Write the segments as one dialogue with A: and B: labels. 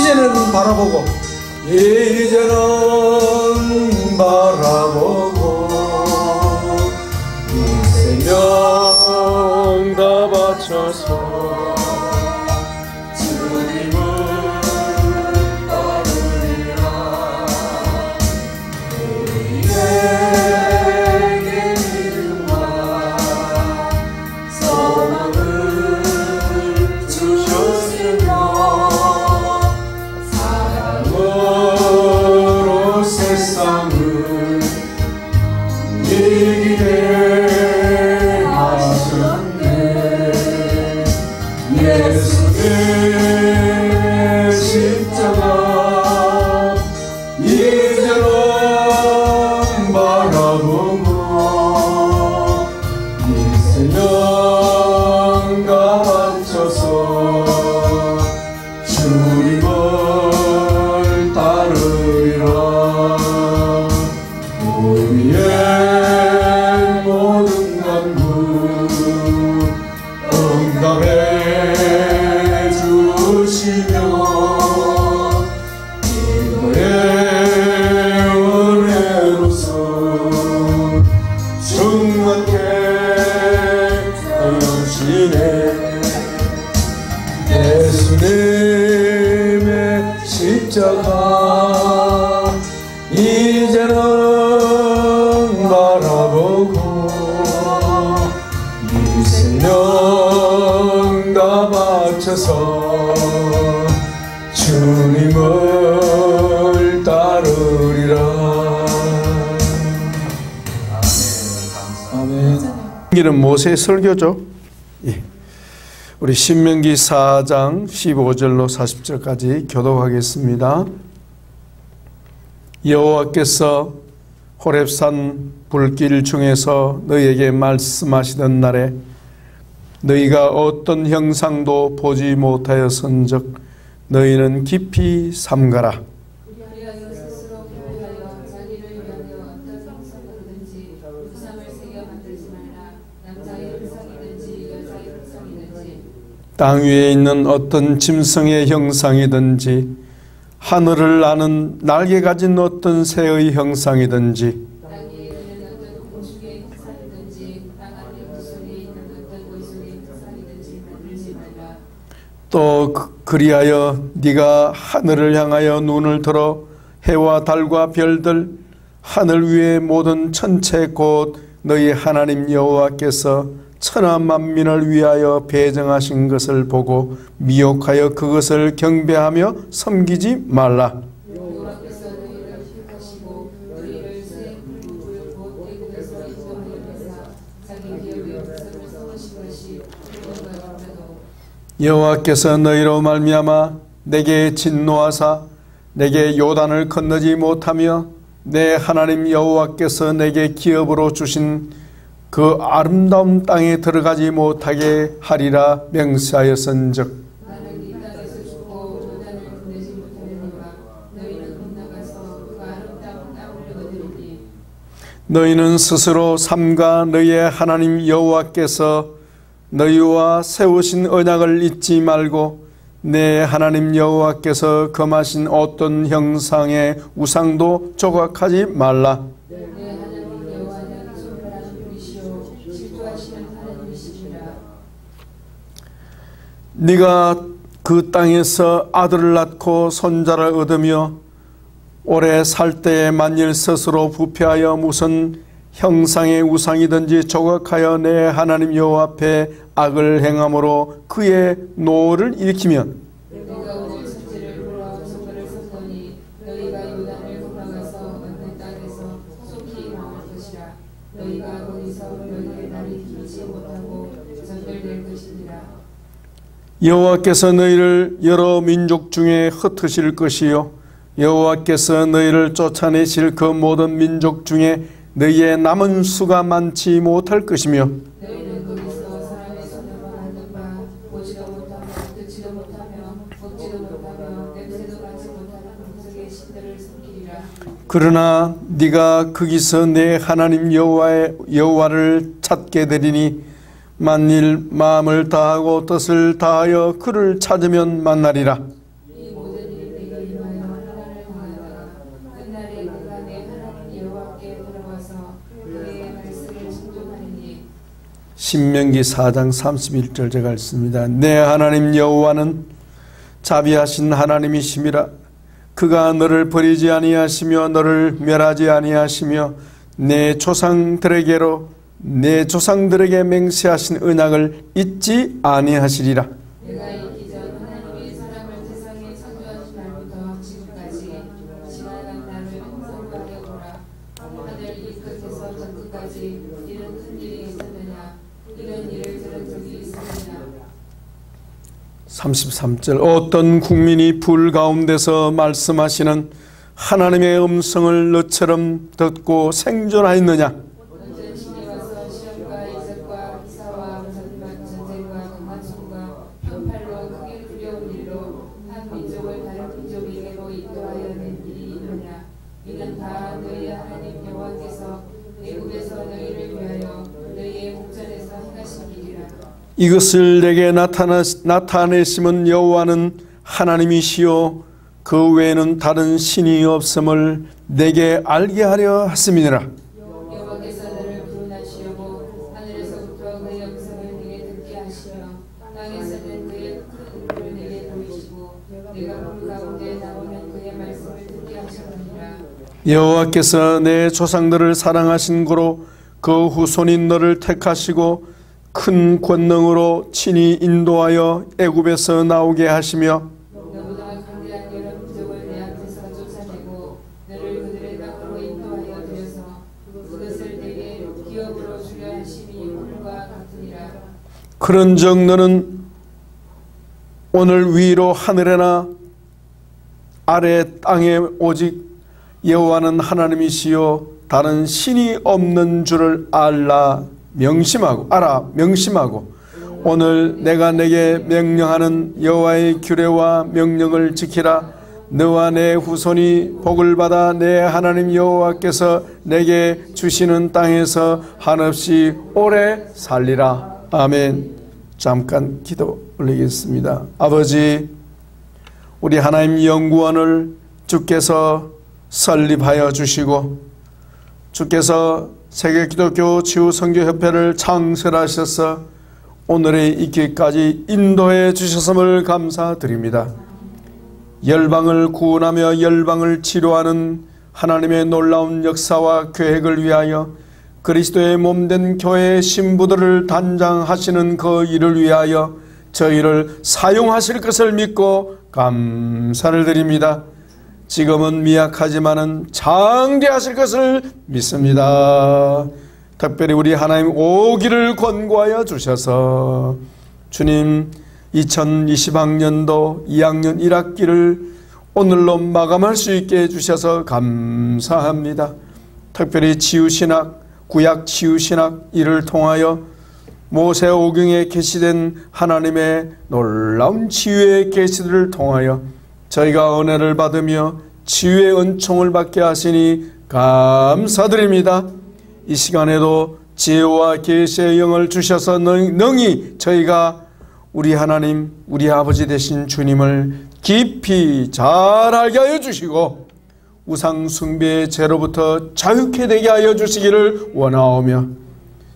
A: 이제는 바라보고 이제는 바라보고 이 생명 다 바쳐서 주님을 따르리라. 우리에게 믿음과 소망을 주셨으며 사랑으로 세상을 이기게 하셨네. 예수의 십자가 이제는 바라보고 이 생명 다 바쳐서 주님을 따르리라. 우리의 모든 간구 응답해 주시며 이거의 은혜로서 충만케 하시네. 예수님의 십자가 이제는 바라보고 이 생명 다 바쳐서 주님을 따르리라. 아멘. 이는 모세의 설교죠. 예. 우리 신명기 4장 15절로 40절까지 교독하겠습니다. 여호와께서 호렙산 불길 중에서 너희에게 말씀하시던 날에 너희가 어떤 형상도 보지 못하였은즉 너희는 깊이 삼가라.
B: 그리하여 스스로 회개하여 자기를 위하여 어떤 형상으로든지 우상을 새겨 만들지 말라. 남자의 형상이든지 여자의 형상이든지
A: 땅 위에 있는 어떤 짐승의 형상이든지 하늘을 나는 날개 가진 어떤 새의 형상이든지
B: 땅 위에 있는 어떤 공중의 형상이든지 땅 안에 물속에 있는 어떤 원숭이의 형상이든지 만들지 말라.
A: 또 그리하여 네가 하늘을 향하여 눈을 들어 해와 달과 별들 하늘 위의 모든 천체 곧 너희 하나님 여호와께서 천하 만민을 위하여 배정하신 것을 보고 미혹하여 그것을 경배하며 섬기지 말라.
B: 여호와께서 너희를 택하시고 너희를 새 굴 곧 애굽에서 인도하여 내사 자기 기업의 백성을 삼으신 것이 그것과 같아도
A: 여호와께서 너희로 말미암아 내게 진노하사 내게 요단을 건너지 못하며 내 하나님 여호와께서 내게 기업으로 주신 그 아름다운 땅에 들어가지 못하게 하리라 맹세하였은즉
B: 나는 이 땅에서 죽고 요단을 건너지 못하려니와 너희는 빗나가서 그 아름다운 땅을 얻으리니
A: 너희는 스스로 삼가 너희의 하나님 여호와께서 너희와 세우신 언약을 잊지 말고 내 하나님 여호와께서 금하신 어떤 형상의 우상도 조각하지 말라.
B: 내 하나님 여호와는 손바라는 분이시오 질투하시는 하나님이시니라.
A: 네가 그 땅에서 아들을 낳고 손자를 얻으며 오래 살 때에 만일 스스로 부패하여 무슨 형상의 우상이든지 조각하여 내 하나님 여호와 앞에 악을 행함으로 그의 노를 일으키면
B: 내가 오늘 천지를 보러 정거를 섰더니 너희가 요단을 건너가서 얻는 땅에서 속히 망할 것이라. 너희가 거기서 너희의 날이 길지 못하고 전멸될 것이니라.
A: 여호와께서 너희를 여러 민족 중에 흩으실 것이요 여호와께서 너희를 쫓아내실 그 모든 민족 중에 너희의 남은 수가 많지 못할 것이며
B: 너희는 거기서 사람의 손으로 만든 바 보지도 못하며 듣지도 못하며 먹지도 못하며 냄새도 맡지 못하는 금속의 신들을 섬기리라.
A: 그러나 네가 거기서 내 하나님 여호와를 찾게 되리니 만일 마음을 다하고 뜻을 다하여 그를 찾으면 만나리라.
B: 이 모든 일이
A: 신명기 4장 31절 제가 읽습니다. 내 하나님 여호와는 자비하신 하나님이심이라. 그가 너를 버리지 아니하시며 너를 멸하지 아니하시며 내 조상들에게 맹세하신 언약을 잊지 아니하시리라.
B: 내가 있기 전 하나님이 사람을 세상에 창조하신 날부터 지금까지 지나간 날을 상고하려 보라. 하늘 이 끝에서 저 끝까지 이런 큰 일이 있었느냐? 이런 일을 들은 적이 있었느냐?
A: 33절 어떤 국민이 불 가운데서 말씀하시는 하나님의 음성을 너처럼 듣고 생존하였느냐?
B: 어떤 신이 와서 시험과 이적과 기사와 전쟁과 강한 손과 편팔로 크게 두려운 일로 한 민족을 다른 민족에게로 인도하여 낸 일이 있느냐? 이는 다 너희 하나님 여호와께서 애굽에서 너희를 위하여 너희의 목전에서 행하신 일이라.
A: 이것을 내게 나타내심은 여호와는 하나님이시요 그 외에는 다른 신이 없음을 내게 알게 하려 하심이니라.
B: 여호와께서 너를 구원하시려고 하늘에서부터 그의 영성을 내게 듣게 하시며 땅에서는 그의 큰 은혜를 내게 보이시고 내가 불 가운데 나오는 그의 말씀을 듣게 하셨느니라.
A: 여호와께서 내 조상들을 사랑하신 고로 그 후손인 너를 택하시고 큰 권능으로 친히 인도하여 애굽에서 나오게 하시며
B: 너보다 강대한 여러 민족을 내 앞에서 쫓아내고 너를 그들의 땅으로 인도하여 들여서 그것을 내게 기업으로 주려 하심이 풀과 같으니라.
A: 그런즉 너는 오늘 위로 하늘에나 아래 땅에 오직 여호와는 하나님이시요 다른 신이 없는 줄을 명심하고 오늘 내가 내게 명령하는 여호와의 규례와 명령을 지키라. 너와 내 후손이 복을 받아 내 하나님 여호와께서 내게 주시는 땅에서 한없이 오래 살리라. 아멘. 잠깐 기도 올리겠습니다. 아버지, 우리 하나님 연구원을 주께서 설립하여 주시고 주께서 세계기독교 치유선교협회를 창설하셔서 오늘의 있기까지 인도해 주셨음을 감사드립니다. 열방을 구원하며 열방을 치료하는 하나님의 놀라운 역사와 계획을 위하여 그리스도의 몸된 교회의 신부들을 단장하시는 그 일을 위하여 저희를 사용하실 것을 믿고 감사를 드립니다. 지금은 미약하지만은 장대하실 것을 믿습니다. 특별히 우리 하나님 오기를 권고하여 주셔서 주님 2020학년도 2학년 1학기를 오늘로 마감할 수 있게 해주셔서 감사합니다. 특별히 치유신학, 구약 치유신학 이를 통하여 모세오경에 계시된 하나님의 놀라운 치유의 계시들을 통하여 저희가 은혜를 받으며 치유의 은총을 받게 하시니 감사드립니다. 이 시간에도 지혜와 계시의 영을 주셔서 능히 저희가 우리 하나님, 우리 아버지 되신 주님을 깊이 잘 알게 하여 주시고 우상 숭배의 죄로부터 자유케 되게 하여 주시기를 원하오며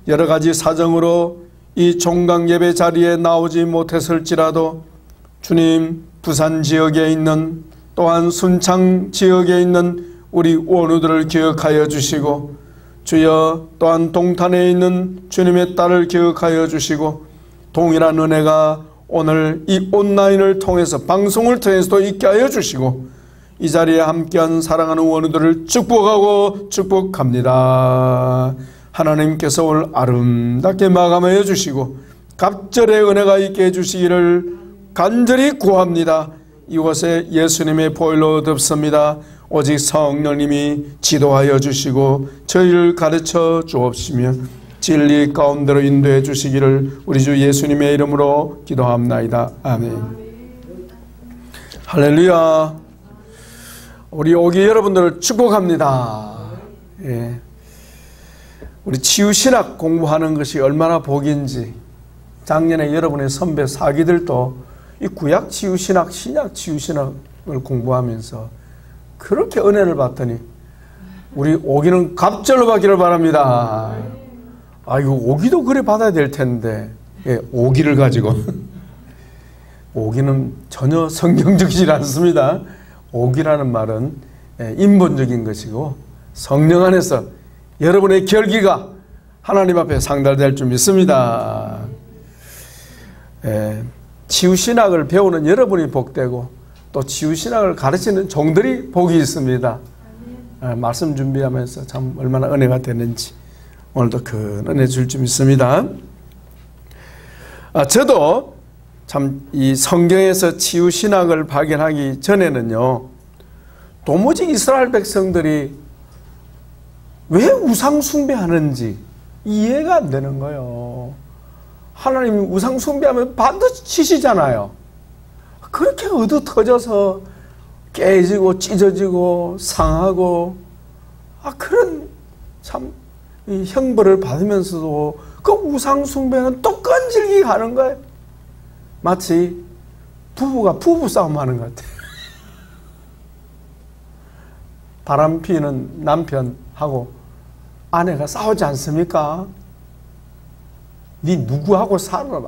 A: 여러 가지 사정으로 이 종강 예배 자리에 나오지 못했을지라도 주님, 부산 지역에 있는 또한 순창 지역에 있는 우리 원우들을 기억하여 주시고 주여 또한 동탄에 있는 주님의 딸을 기억하여 주시고 동일한 은혜가 오늘 이 온라인을 통해서 방송을 통해서도 있게 하여 주시고 이 자리에 함께한 사랑하는 원우들을 축복하고 축복합니다. 하나님께서 오늘 아름답게 마감하여 주시고 갑절의 은혜가 있게 해주시기를 간절히 구합니다. 이곳에 예수님의 보혈로 덮습니다. 오직 성령님이 지도하여 주시고 저희를 가르쳐 주옵시며 진리 가운데로 인도해 주시기를 우리 주 예수님의 이름으로 기도합나이다. 아멘. 할렐루야. 우리 오기 여러분들을 축복합니다. 예. 우리 치유신학 공부하는 것이 얼마나 복인지 작년에 여러분의 선배 사기들도 이 구약 치유신학, 신약 치유신학을 공부하면서 그렇게 은혜를 받더니 우리 오기는 갑절로 받기를 바랍니다. 이거 오기도 그래 받아야 될 텐데. 예, 오기를 가지고. 오기는 전혀 성경적이지 않습니다. 오기라는 말은 인본적인 것이고 성령 안에서 여러분의 결기가 하나님 앞에 상달될 줄 믿습니다. 치유신학을 배우는 여러분이 복되고 또 치유신학을 가르치는 종들이 복이 있습니다. 말씀 준비하면서 참 얼마나 은혜가 되는지 오늘도 큰 은혜 줄 줄 믿습니다. 저도 참 이 성경에서 치유신학을 발견하기 전에는요, 도무지 이스라엘 백성들이 왜 우상 숭배하는지 이해가 안 되는 거예요. 하나님이 우상 숭배하면 반드시 치시잖아요. 그렇게 얻어 터져서 깨지고 찢어지고 상하고 그런 참 이 형벌을 받으면서도 그 우상 숭배는 또 끈질기게 하는 거예요. 마치 부부가 부부싸움 하는 것 같아요. 바람 피는 남편하고 아내가 싸우지 않습니까? 네 누구하고 살아라.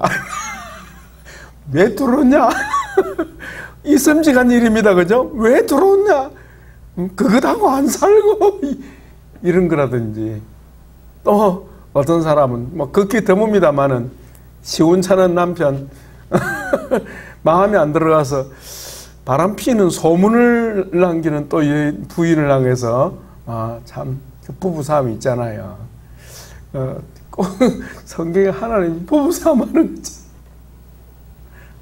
A: 왜 들어오냐? 이섬직한 일입니다. 그죠? 왜 들어오냐? 그것하고 안 살고 이런 거라든지, 또 어떤 사람은 뭐 극히 드뭅니다마는 시운찮은 남편 마음에 안 들어가서 바람 피는 소문을 남기는 또 부인을 향해서 참 부부싸움이 있잖아요. 꼭 성경에 하나님 부부싸움 하는 거지.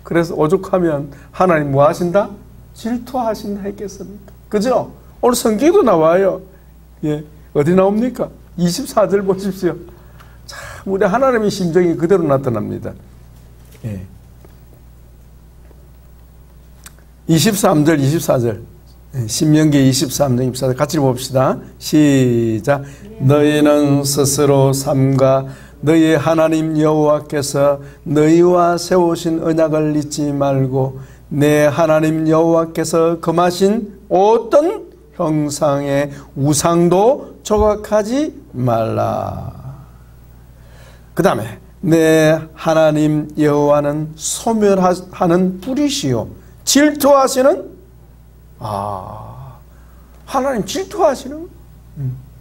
A: 그래서 오죽하면 하나님 뭐 하신다? 질투하신다 했겠습니까? 그죠? 오늘 성경에도 나와요. 예, 어디 나옵니까? 24절 보십시오. 참 우리 하나님의 심정이 그대로 나타납니다. 예. 23절, 24절. 신명기 23장 24절 같이 봅시다. 시작. 너희는 스스로 삼가 너희 하나님 여호와께서 너희와 세우신 언약을 잊지 말고 내 하나님 여호와께서 금하신 어떤 형상의 우상도 조각하지 말라. 그 다음에 내 하나님 여호와는 소멸하는 불이시요 질투하시는 하나님 질투하시는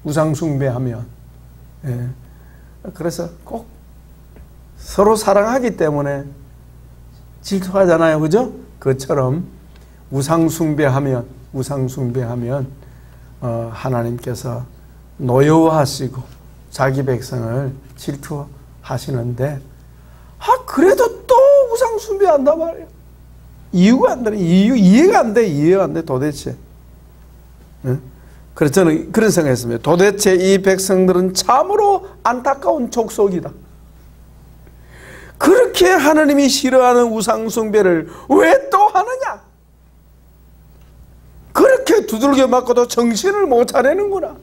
A: 우상 숭배하면. 예. 그래서 꼭 서로 사랑하기 때문에 질투하잖아요. 그죠? 그처럼 우상 숭배하면 하나님께서 노여워하시고 자기 백성을 질투하시는데 그래도 또 우상 숭배한단 말이에요. 이해가 안 돼 도대체. 응? 그래서 저는 그런 생각했습니다. 도대체 이 백성들은 참으로 안타까운 족속이다. 그렇게 하나님이 싫어하는 우상 숭배를 왜 또 하느냐? 그렇게 두들겨 맞고도 정신을 못 차리는구나.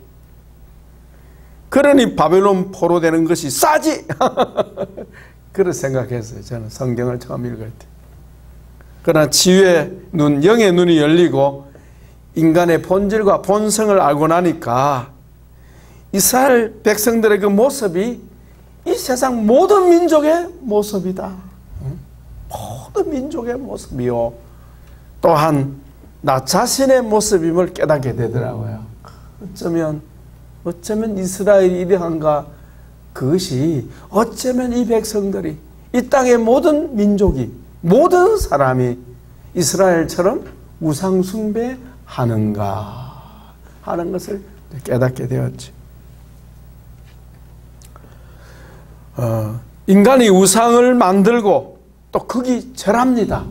A: 그러니 바벨론 포로되는 것이 싸지. 그런 생각했어요. 저는 성경을 처음 읽을 때. 그러나 지혜의 눈, 영의 눈이 열리고 인간의 본질과 본성을 알고 나니까 이스라엘 백성들의 그 모습이 이 세상 모든 민족의 모습이다. 모든 민족의 모습이요. 또한 나 자신의 모습임을 깨닫게 되더라고요. 어쩌면 이스라엘이 이러한가. 그것이 어쩌면 이 백성들이 이 땅의 모든 민족이 모든 사람이 이스라엘처럼 우상 숭배하는가 하는 것을 깨닫게 되었지. 인간이 우상을 만들고 또 극이 절합니다.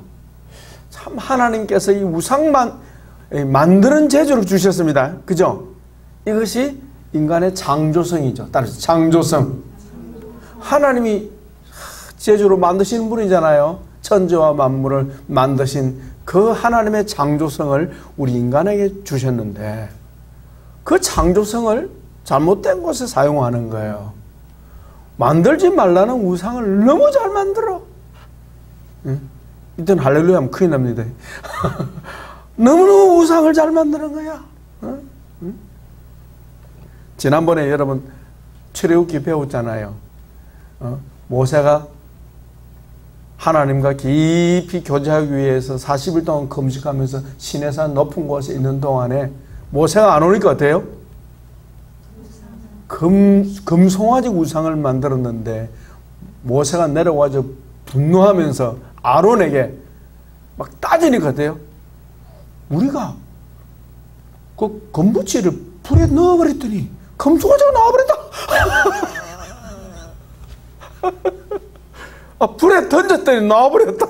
A: 참 하나님께서 이 우상만 만드는 재주를 주셨습니다. 그죠? 이것이 인간의 창조성이죠. 따라서 창조성. 하나님이 재주로 만드신 분이잖아요. 천지와 만물을 만드신 그 하나님의 창조성을 우리 인간에게 주셨는데 그 창조성을 잘못된 곳에 사용하는 거예요. 만들지 말라는 우상을 너무 잘 만들어. 이때는 할렐루야 하면 큰일 납니다. 너무너무 우상을 잘 만드는 거야. 지난번에 여러분 출애굽기 배웠잖아요. 모세가 하나님과 깊이 교제하기 위해서 40일 동안 금식하면서 시내산 높은 곳에 있는 동안에 모세가 안 오니까 어때요? 금송아지 우상을 만들었는데 모세가 내려와서 분노하면서 아론에게 막 따지니까 어때요? 우리가 그 금붙이를 불에 넣어버렸더니 금송아지가 나와버렸다. 불에 던졌더니 나와버렸다.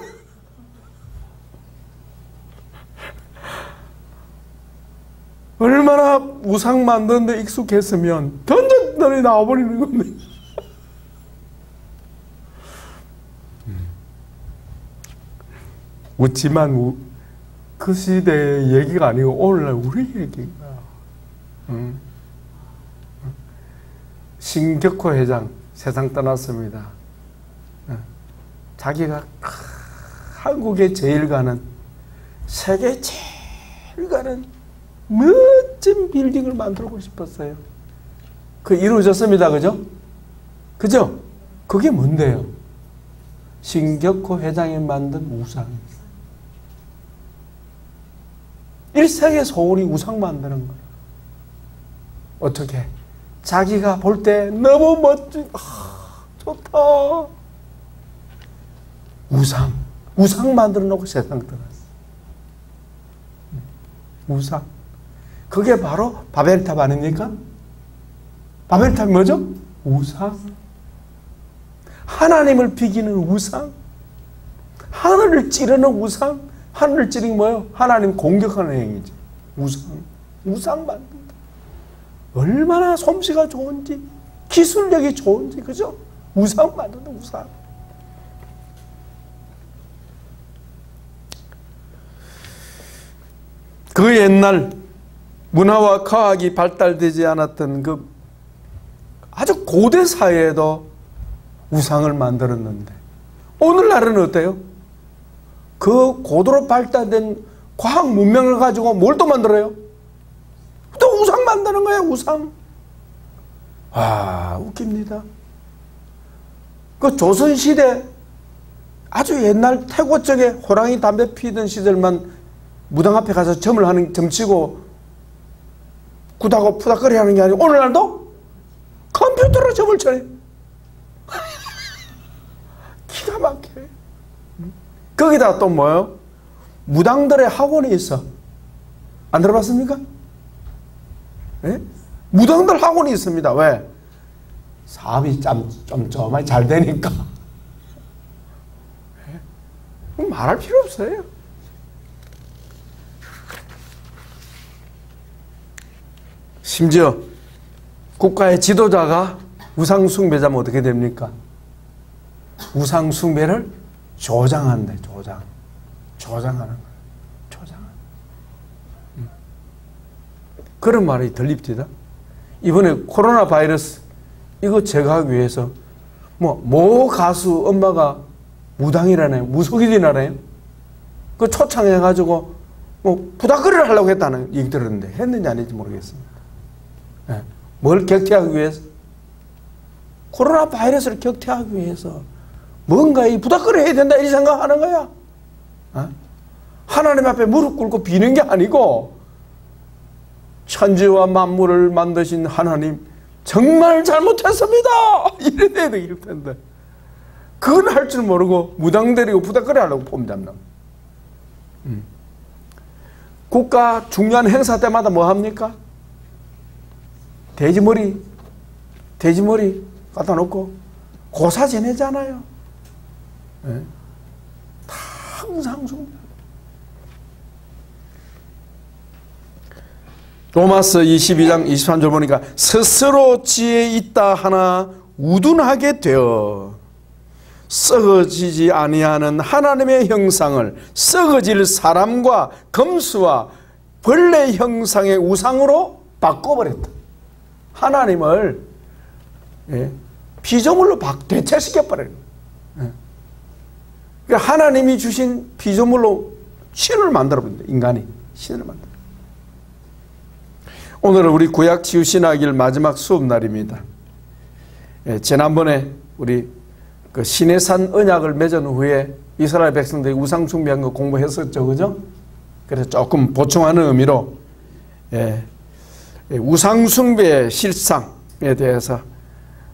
A: 얼마나 우상 만드는데 익숙했으면 던졌더니 나와버리는 건데. 웃지만 그 시대의 얘기가 아니고 오늘날 우리 얘기가. 신격호 회장 세상 떠났습니다. 자기가 한국에 제일 가는, 세계 제일 가는 멋진 빌딩을 만들고 싶었어요. 그 이루어졌습니다. 그죠? 그죠? 그게 뭔데요? 신격호 회장이 만든 우상입니다. 일생의 소원이 우상 만드는 거예요. 어떻게? 자기가 볼 때 너무 멋진, 좋다. 우상 만들어 놓고 세상 떠났어. 우상. 그게 바로 바벨탑 아닙니까? 바벨탑이 뭐죠? 우상. 하나님을 비기는 우상. 하늘을 찌르는 우상. 하늘을 찌르는 게 뭐예요? 하나님 공격하는 행위지. 우상 만든다. 얼마나 솜씨가 좋은지, 기술력이 좋은지, 그죠? 우상 만든다, 우상. 그 옛날 문화와 과학이 발달되지 않았던 그 아주 고대 사회에도 우상을 만들었는데, 오늘날은 어때요? 그 고도로 발달된 과학 문명을 가지고 뭘 또 만들어요? 또 우상 만드는 거예요, 우상. 웃깁니다. 그 조선시대 아주 옛날 태고 쪽에 호랑이 담배 피던 시절만 무당 앞에 가서 점치고 굿하고 푸닥거리 하는 게 아니고 오늘날도 컴퓨터로 점을 쳐요. 기가 막혀요. 거기다 또 뭐요? 무당들의 학원이 있어. 안 들어봤습니까? 네? 무당들 학원이 있습니다. 왜? 사업이 좀 잘 되니까. 네? 말할 필요 없어요. 심지어 국가의 지도자가 우상 숭배자면 어떻게 됩니까? 우상 숭배를 조장한대. 조장하는 거예요. 그런 말이 들립니다. 이번에 코로나 바이러스 이거 제거하기 위해서 모 가수 엄마가 무당이라네요. 무속인이라네요. 그 초청해가지고 부닥거리를 하려고 했다는 얘기 들었는데 했는지 안 했는지 모르겠습니다. 네. 뭘 격퇴하기 위해서? 코로나 바이러스를 격퇴하기 위해서 뭔가 이 부닥거리 해야 된다 이 생각하는 거야. 하나님 앞에 무릎 꿇고 비는 게 아니고 천지와 만물을 만드신 하나님 정말 잘못했습니다. 이래야 돼, 이럴 텐데. 그건 할 줄 모르고 무당들이고 부닥거리 하려고 폼 잡는. 국가 중요한 행사 때마다 뭐 합니까? 돼지머리 갖다 놓고 고사 지내잖아요. 네? 항상 숭배. 로마서 22장 23절 보니까 스스로 지혜 있다 하나 우둔하게 되어 썩어지지 아니하는 하나님의 형상을 썩어질 사람과 검수와 벌레 형상의 우상으로 바꿔버렸다. 하나님을 피조물로 대체시켜버려요. 그러니까 하나님이 주신 피조물로 신을 만들어버린다. 인간이 신을 만들어. 오늘은 우리 구약 치유신학일 마지막 수업 날입니다. 지난번에 우리 그 시내산 언약을 맺은 후에 이스라엘 백성들이 우상 숭배한 거 공부했었죠, 그죠? 그래서 조금 보충하는 의미로 우상 숭배의 실상에 대해서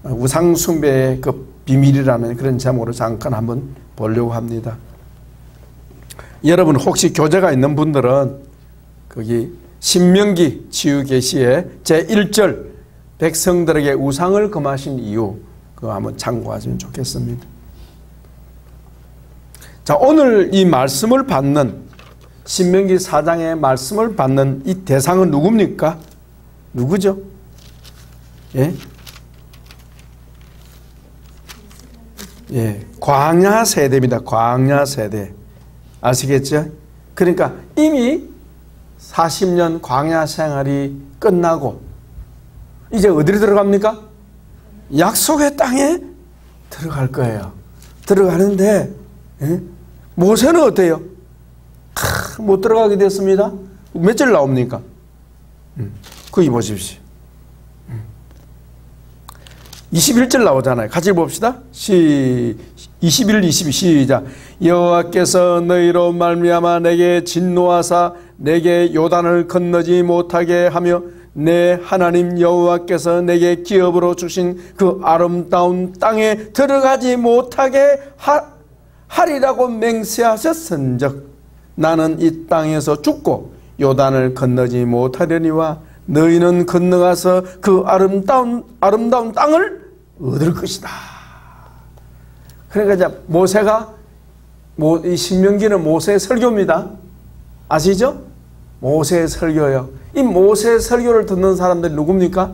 A: 우상 숭배의 그 비밀이라는 그런 제목으로 잠깐 한번 보려고 합니다. 여러분 혹시 교재가 있는 분들은 거기 신명기 치유계시의 제1절 백성들에게 우상을 금하신 이유 그거 한번 참고하시면 좋겠습니다. 자, 오늘 이 말씀을 받는 신명기 4장의 말씀을 받는 이 대상은 누굽니까? 누구죠? 예? 예, 광야 세대입니다. 광야 세대. 아시겠죠? 그러니까 이미 40년 광야 생활이 끝나고 이제 어디로 들어갑니까? 약속의 땅에 들어갈 거예요. 들어가는데 모세는 어때요? 못 들어가게 됐습니다. 몇 절 나옵니까? 거기 보십시오. 21절 나오잖아요. 같이 봅시다. 21, 22 시작. 여호와께서 너희로 말미암아 내게 진노하사 내게 요단을 건너지 못하게 하며 내 하나님 여호와께서 내게 기업으로 주신 그 아름다운 땅에 들어가지 못하게 하리라고 맹세하셨은즉 나는 이 땅에서 죽고 요단을 건너지 못하려니와 너희는 건너가서 그 아름다운 땅을 얻을 것이다. 그러니까 이제 모세가 이 신명기는 모세의 설교입니다. 아시죠? 모세의 설교예요. 이 모세의 설교를 듣는 사람들이 누굽니까?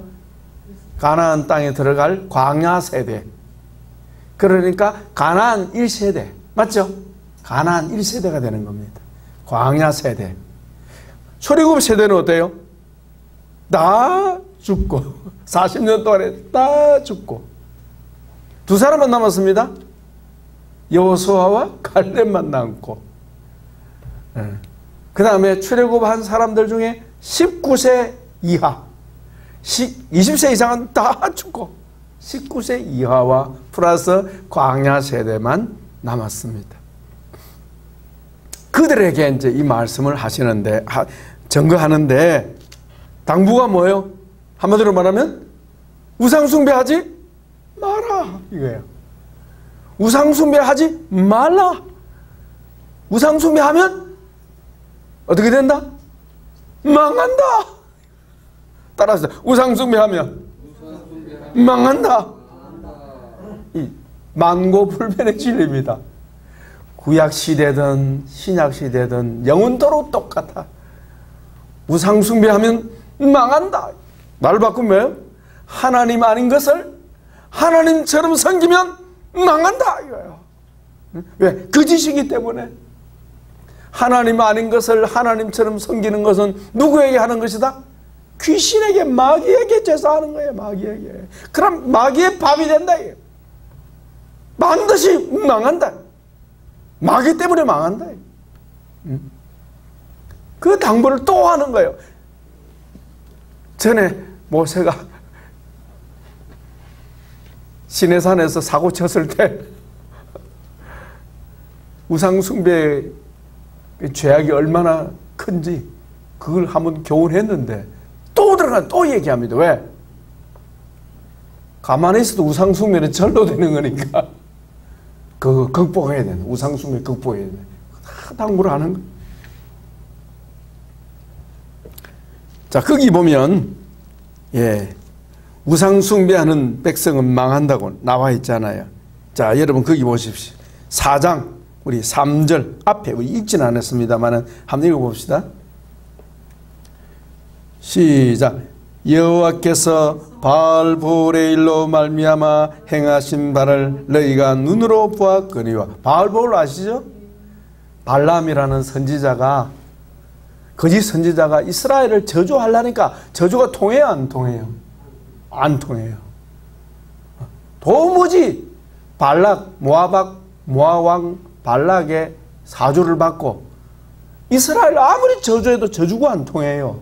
A: 가나안 땅에 들어갈 광야 세대. 그러니까 가나안 1세대. 맞죠? 가나안 1세대가 되는 겁니다. 광야 세대. 출애굽 세대는 어때요? 다 죽고 40년 동안에 다 죽고 두 사람만 남았습니다. 여호수아와 갈렙만 남고 그 다음에 출애굽한 사람들 중에 19세 이하 20세 이상은 다 죽고 19세 이하와 플러스 광야 세대만 남았습니다. 그들에게 이제 이 말씀을 하시는데 증거하는데 당부가 뭐예요? 한마디로 말하면 우상숭배하지 마라 이거예요. 우상숭배하지 말라. 우상숭배하면 어떻게 된다? 망한다. 따라서 우상숭배하면 망한다. 이 만고불변의 진리입니다. 구약시대든 신약시대든 영원토록 똑같아. 우상숭배하면 망한다. 말을 바꾸면 뭐예요? 하나님 아닌 것을 하나님처럼 섬기면 망한다 이거예요. 왜? 거짓이기 때문에. 하나님 아닌 것을 하나님처럼 섬기는 것은 누구에게 하는 것이다? 귀신에게, 마귀에게 제사하는 거예요. 마귀에게. 그럼 마귀의 밥이 된다 이거예요. 반드시 망한다. 마귀 때문에 망한다. 그 당부를 또 하는 거예요. 전에 모세가 시내산에서 사고 쳤을 때 우상숭배의 죄악이 얼마나 큰지 그걸 한번 교훈했는데 또 들어가 또 얘기합니다. 왜? 가만히 있어도 우상숭배는 절로 되는 거니까 그거 극복해야 되는 우상숭배 극복해야 되는 다 당부를 하는 거예요. 자, 거기 보면 우상숭배하는 백성은 망한다고 나와 있잖아요. 자, 여러분 거기 보십시오. 4장 우리 3절 앞에 우리 읽지는 않았습니다만 한번 읽어봅시다. 시작. 여호와께서 바알보올의 일로 말미암아 행하신 바를 너희가 눈으로 보았거니와. 바알보올 아시죠? 발람이라는 선지자가 거짓 선지자가 이스라엘을 저주하려니까 저주가 통해요 안 통해요? 안 통해요. 도무지 발락 모아왕 발락의 사주를 받고 이스라엘 아무리 저주해도 저주가 안 통해요.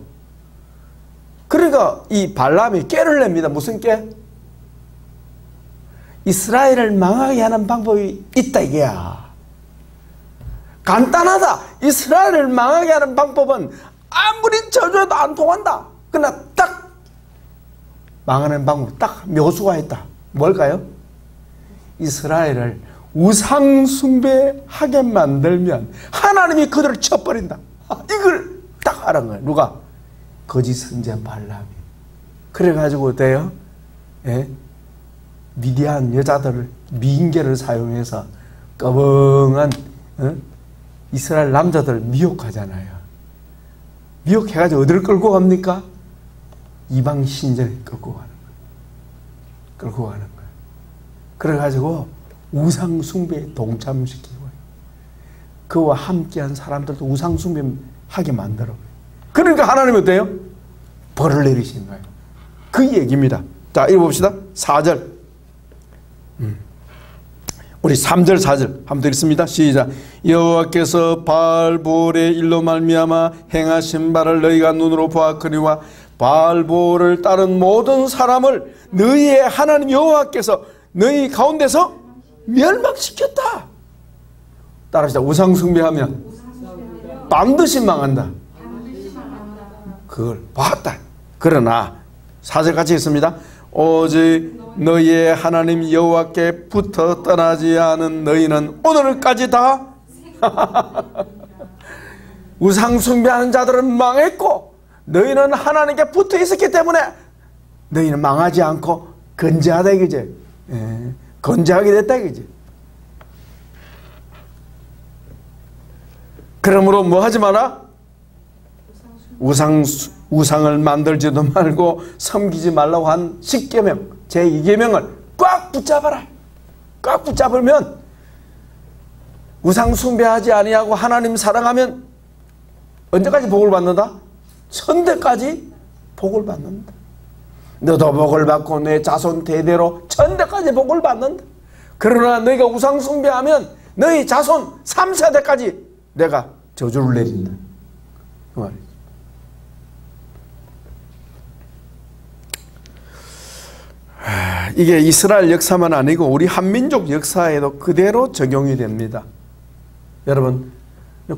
A: 그러니까 이 발람이 깨를 냅니다. 무슨 깨? 이스라엘을 망하게 하는 방법이 있다 이게야. 간단하다. 이스라엘을 망하게 하는 방법은 아무리 저주해도 안 통한다. 그러나 딱 망하는 방법 딱 묘수가 있다. 뭘까요? 이스라엘을 우상 숭배하게 만들면 하나님이 그들을 쳐버린다. 이걸 딱 하는 거예요. 누가? 거짓 선지자 발람이. 그래가지고 어때요? 예? 미디안 여자들을 미인계를 사용해서 꺼벙한 이스라엘 남자들 미혹하잖아요. 미혹해가지고 어디를 끌고 갑니까? 이방 신전에 끌고 가는 거예요. 끌고 가는 거예요. 그래가지고 우상 숭배에 동참시키고 그와 함께한 사람들도 우상 숭배하게 만들어. 그러니까 하나님은 어때요? 벌을 내리신 거예요. 그 얘기입니다. 자, 읽어봅시다. 4절. 우리 3절 4절 한번 드리겠습니다. 시작. 여호와께서 바알볼의 일로 말미암아 행하신 바를 너희가 눈으로 보았거니와 바알볼을 따른 모든 사람을 너희의 하나님 여호와께서 너희 가운데서 멸망시켰다. 따라합시다. 우상 숭배하면 반드시 망한다. 그걸 봤다. 그러나 4절 같이 있습니다. 오직 너희의 하나님 여호와께부터 떠나지 않은 너희는 오늘까지 다 우상 숭배하는 자들은 망했고 너희는 하나님께 붙어 있었기 때문에 너희는 망하지 않고 건재하다 이거지. 예, 건재하게 됐다 이거지. 그러므로 뭐 하지 마라? 우상을 만들지도 말고 섬기지 말라고 한 10계명 제2계명을 꽉 붙잡아라. 꽉 붙잡으면 우상 숭배하지 아니하고 하나님 사랑하면 언제까지 복을 받는다? 천대까지 복을 받는다. 너도 복을 받고 내 자손 대대로 천대까지 복을 받는다. 그러나 너희가 우상 숭배하면 너희 자손 3세대까지 내가 저주를 내린다. 그 말이에요. 이게 이스라엘 역사만 아니고 우리 한민족 역사에도 그대로 적용이 됩니다. 여러분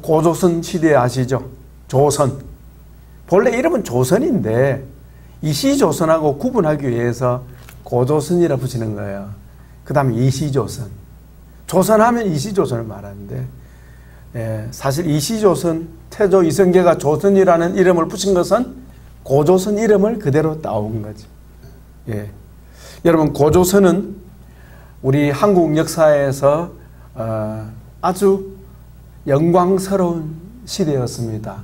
A: 고조선 시대 아시죠? 조선. 본래 이름은 조선인데 이시조선하고 구분하기 위해서 고조선이라 붙이는 거예요. 그 다음에 이시조선. 조선하면 이시조선을 말하는데 사실 이시조선 태조 이성계가 조선이라는 이름을 붙인 것은 고조선 이름을 그대로 따온 거죠. 예. 여러분 고조선은 우리 한국 역사에서 아주 영광스러운 시대였습니다.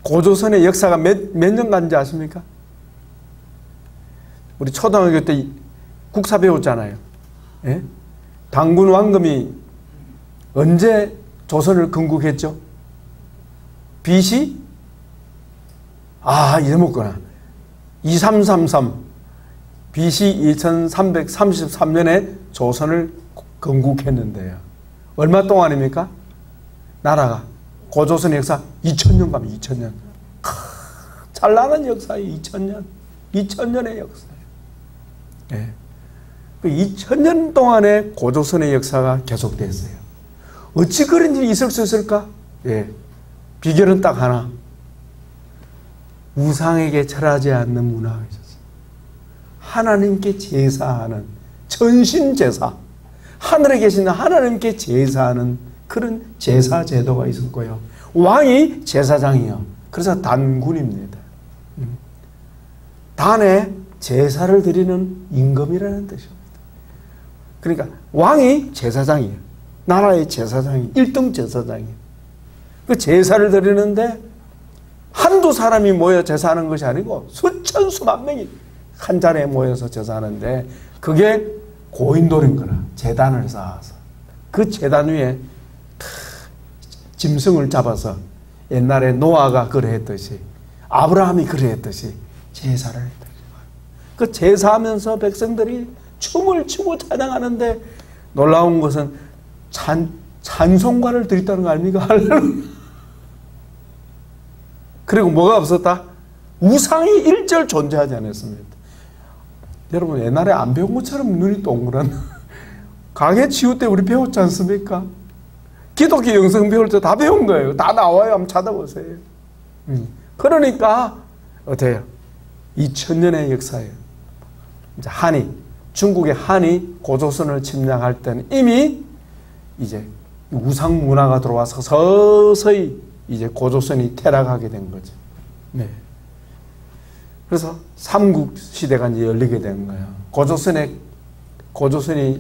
A: 고조선의 역사가 몇 년간인지 아십니까? 우리 초등학교 때 국사 배웠잖아요. 예? 당군 왕금이 언제 조선을 건국했죠? BC? 이제먹구나. 2333 BC 2333년에 조선을 건국했는데요. 얼마 동안입니까? 나라가 고조선의 역사 2000년 가면 2000년. 찬란한 역사예요. 2000년. 2000년의 역사예요. 예. 그 2000년 동안의 고조선의 역사가 계속됐어요. 어찌 그런 일이 있을 수 있을까? 예. 비결은 딱 하나. 우상에게 절하지 않는 문화가 있었어요. 하나님께 제사하는 전신제사, 하늘에 계신 하나님께 제사하는 그런 제사 제도가 있었고요. 왕이 제사장이요. 그래서 단군입니다. 단에 제사를 드리는 임금이라는 뜻입니다. 그러니까 왕이 제사장이에요. 나라의 제사장이 1등 제사장이에요. 그 제사를 드리는데 한두 사람이 모여 제사하는 것이 아니고 수천 수만 명이 한 자리에 모여서 제사하는데 그게 고인돌인 거라. 제단을 쌓아서 그 제단 위에 짐승을 잡아서 옛날에 노아가 그래했듯이 아브라함이 그래했듯이 제사를 했다. 그 제사하면서 백성들이 춤을 추고 찬양하는데 놀라운 것은 찬송가를 드렸다는 거 아닙니까? 그리고 뭐가 없었다? 우상이 일절 존재하지 않았습니다. 여러분 옛날에 안 배운 것처럼 눈이 동그란 강해 치유 때 우리 배웠지 않습니까? 기독교 영성 배울 때 다 배운 거예요. 다 나와요. 한번 찾아보세요. 그러니까 어때요? 2000년의 역사예요. 이제 중국의 한이 고조선을 침략할 때는 이미 이제 우상 문화가 들어와서 서서히 이제 고조선이 퇴락하게 된 거죠. 네. 그래서 삼국 시대가 이제 열리게 된 거예요. 고조선이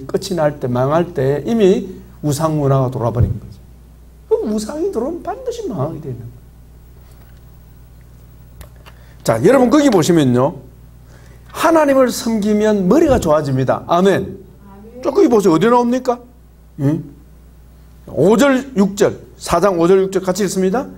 A: 끝이 날 때, 망할 때 이미 우상 문화가 돌아버린 거죠. 그 우상이 들어오면 반드시 망하게 되는 거예요. 자, 여러분 거기 보시면요. 하나님을 섬기면 머리가 좋아집니다. 아멘. 거기 보세요. 어디 나옵니까? 5절, 6절. 4장 5절, 6절 같이 읽습니다.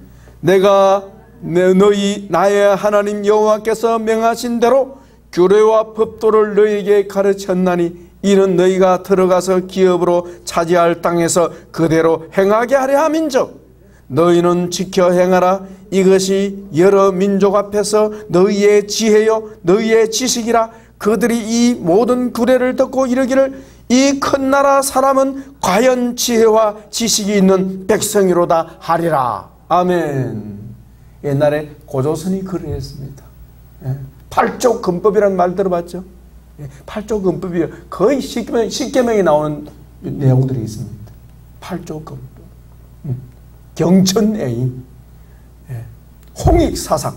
A: 내가 나의 하나님 여호와께서 명하신 대로 규례와 법도를 너희에게 가르쳤나니 이는 너희가 들어가서 기업으로 차지할 땅에서 그대로 행하게 하려 함인즉 너희는 지켜 행하라. 이것이 여러 민족 앞에서 너희의 지혜요 너희의 지식이라. 그들이 이 모든 규례를 듣고 이르기를 이 큰 나라 사람은 과연 지혜와 지식이 있는 백성이로다 하리라. 아멘. 옛날에 고조선이 그랬습니다. 8조 금법이라는 말 들어봤죠? 8조 금법이 거의 10계명에 나오는 내용들이 있습니다. 8조 금법. 경천애인, 홍익사상,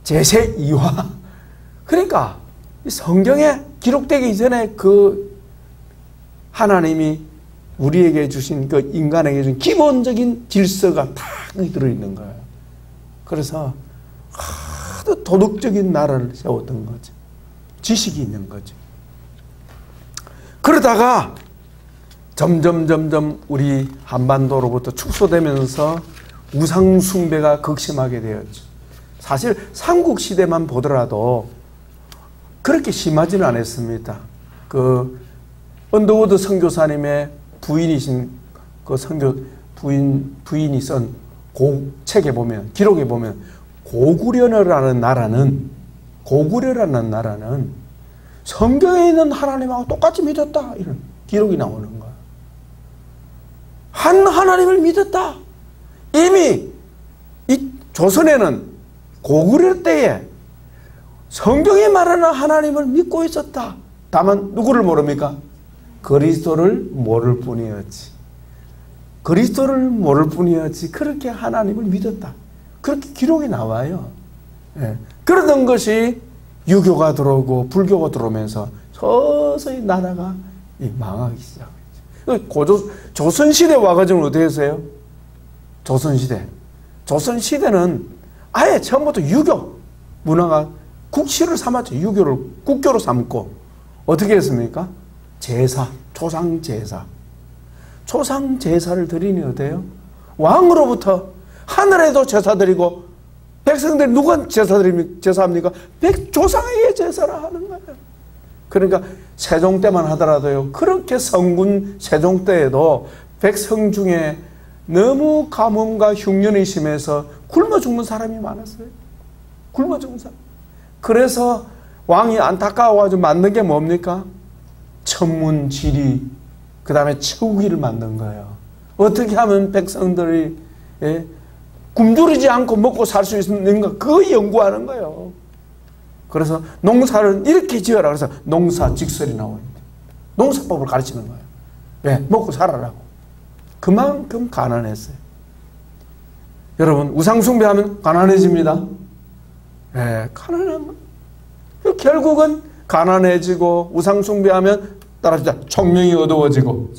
A: 제세이화. 그러니까 성경에 기록되기 이전에 그 하나님이 우리에게 주신 그 인간에게 주신 기본적인 질서가 다 들어있는 거예요. 그래서 아주 도덕적인 나라를 세웠던 거죠. 지식이 있는 거죠. 그러다가 점점 우리 한반도로부터 축소되면서 우상 숭배가 극심하게 되었죠. 사실 삼국시대만 보더라도 그렇게 심하지는 않았습니다. 그 언더우드 선교사님의 부인이신 그 부인이 쓴 책에 보면, 기록에 보면 고구려라는 나라는 성경에 있는 하나님하고 똑같이 믿었다 이런 기록이 나오는 거야. 한 하나님을 믿었다. 이미 이 조선에는 고구려 때에 성경에 말하는 하나님을 믿고 있었다. 다만 누구를 모릅니까? 그리스도를 모를 뿐이었지. 그리스도를 모를 뿐이었지. 그렇게 하나님을 믿었다. 그렇게 기록이 나와요. 그러던 것이 유교가 들어오고 불교가 들어오면서 서서히 나라가 망하기 시작했죠. 조선시대 와가지고 어떻게 했어요? 조선시대는 아예 처음부터 유교 문화가 국시를 삼았죠. 유교를 국교로 삼고 어떻게 했습니까? 제사, 조상제사를 드리니 어때요? 왕으로부터 하늘에도 제사 드리고 백성들이 누가 제사합니까? 조상에게 제사를 하는 거예요. 그러니까 세종 때만 하더라도요. 그렇게 성군 세종 때에도 백성 중에 너무 가뭄과 흉년이 심해서 굶어 죽는 사람이 많았어요. 굶어 죽는 사람. 그래서 왕이 안타까워가지고 만든 게 뭡니까? 천문지리, 그 다음에 채우기를 만든 거예요. 어떻게 하면 백성들이 굶주리지 않고 먹고 살 수 있는가? 그거 연구하는 거예요. 그래서 농사를 이렇게 지어라. 그래서 농사직설이 나옵니다. 농사법을 가르치는 거예요. 왜? 먹고 살아라고. 그만큼 가난했어요. 여러분, 우상숭배하면 가난해집니다. 가난한 거. 결국은 가난해지고 우상숭배하면 따라서 총명이 어두워지고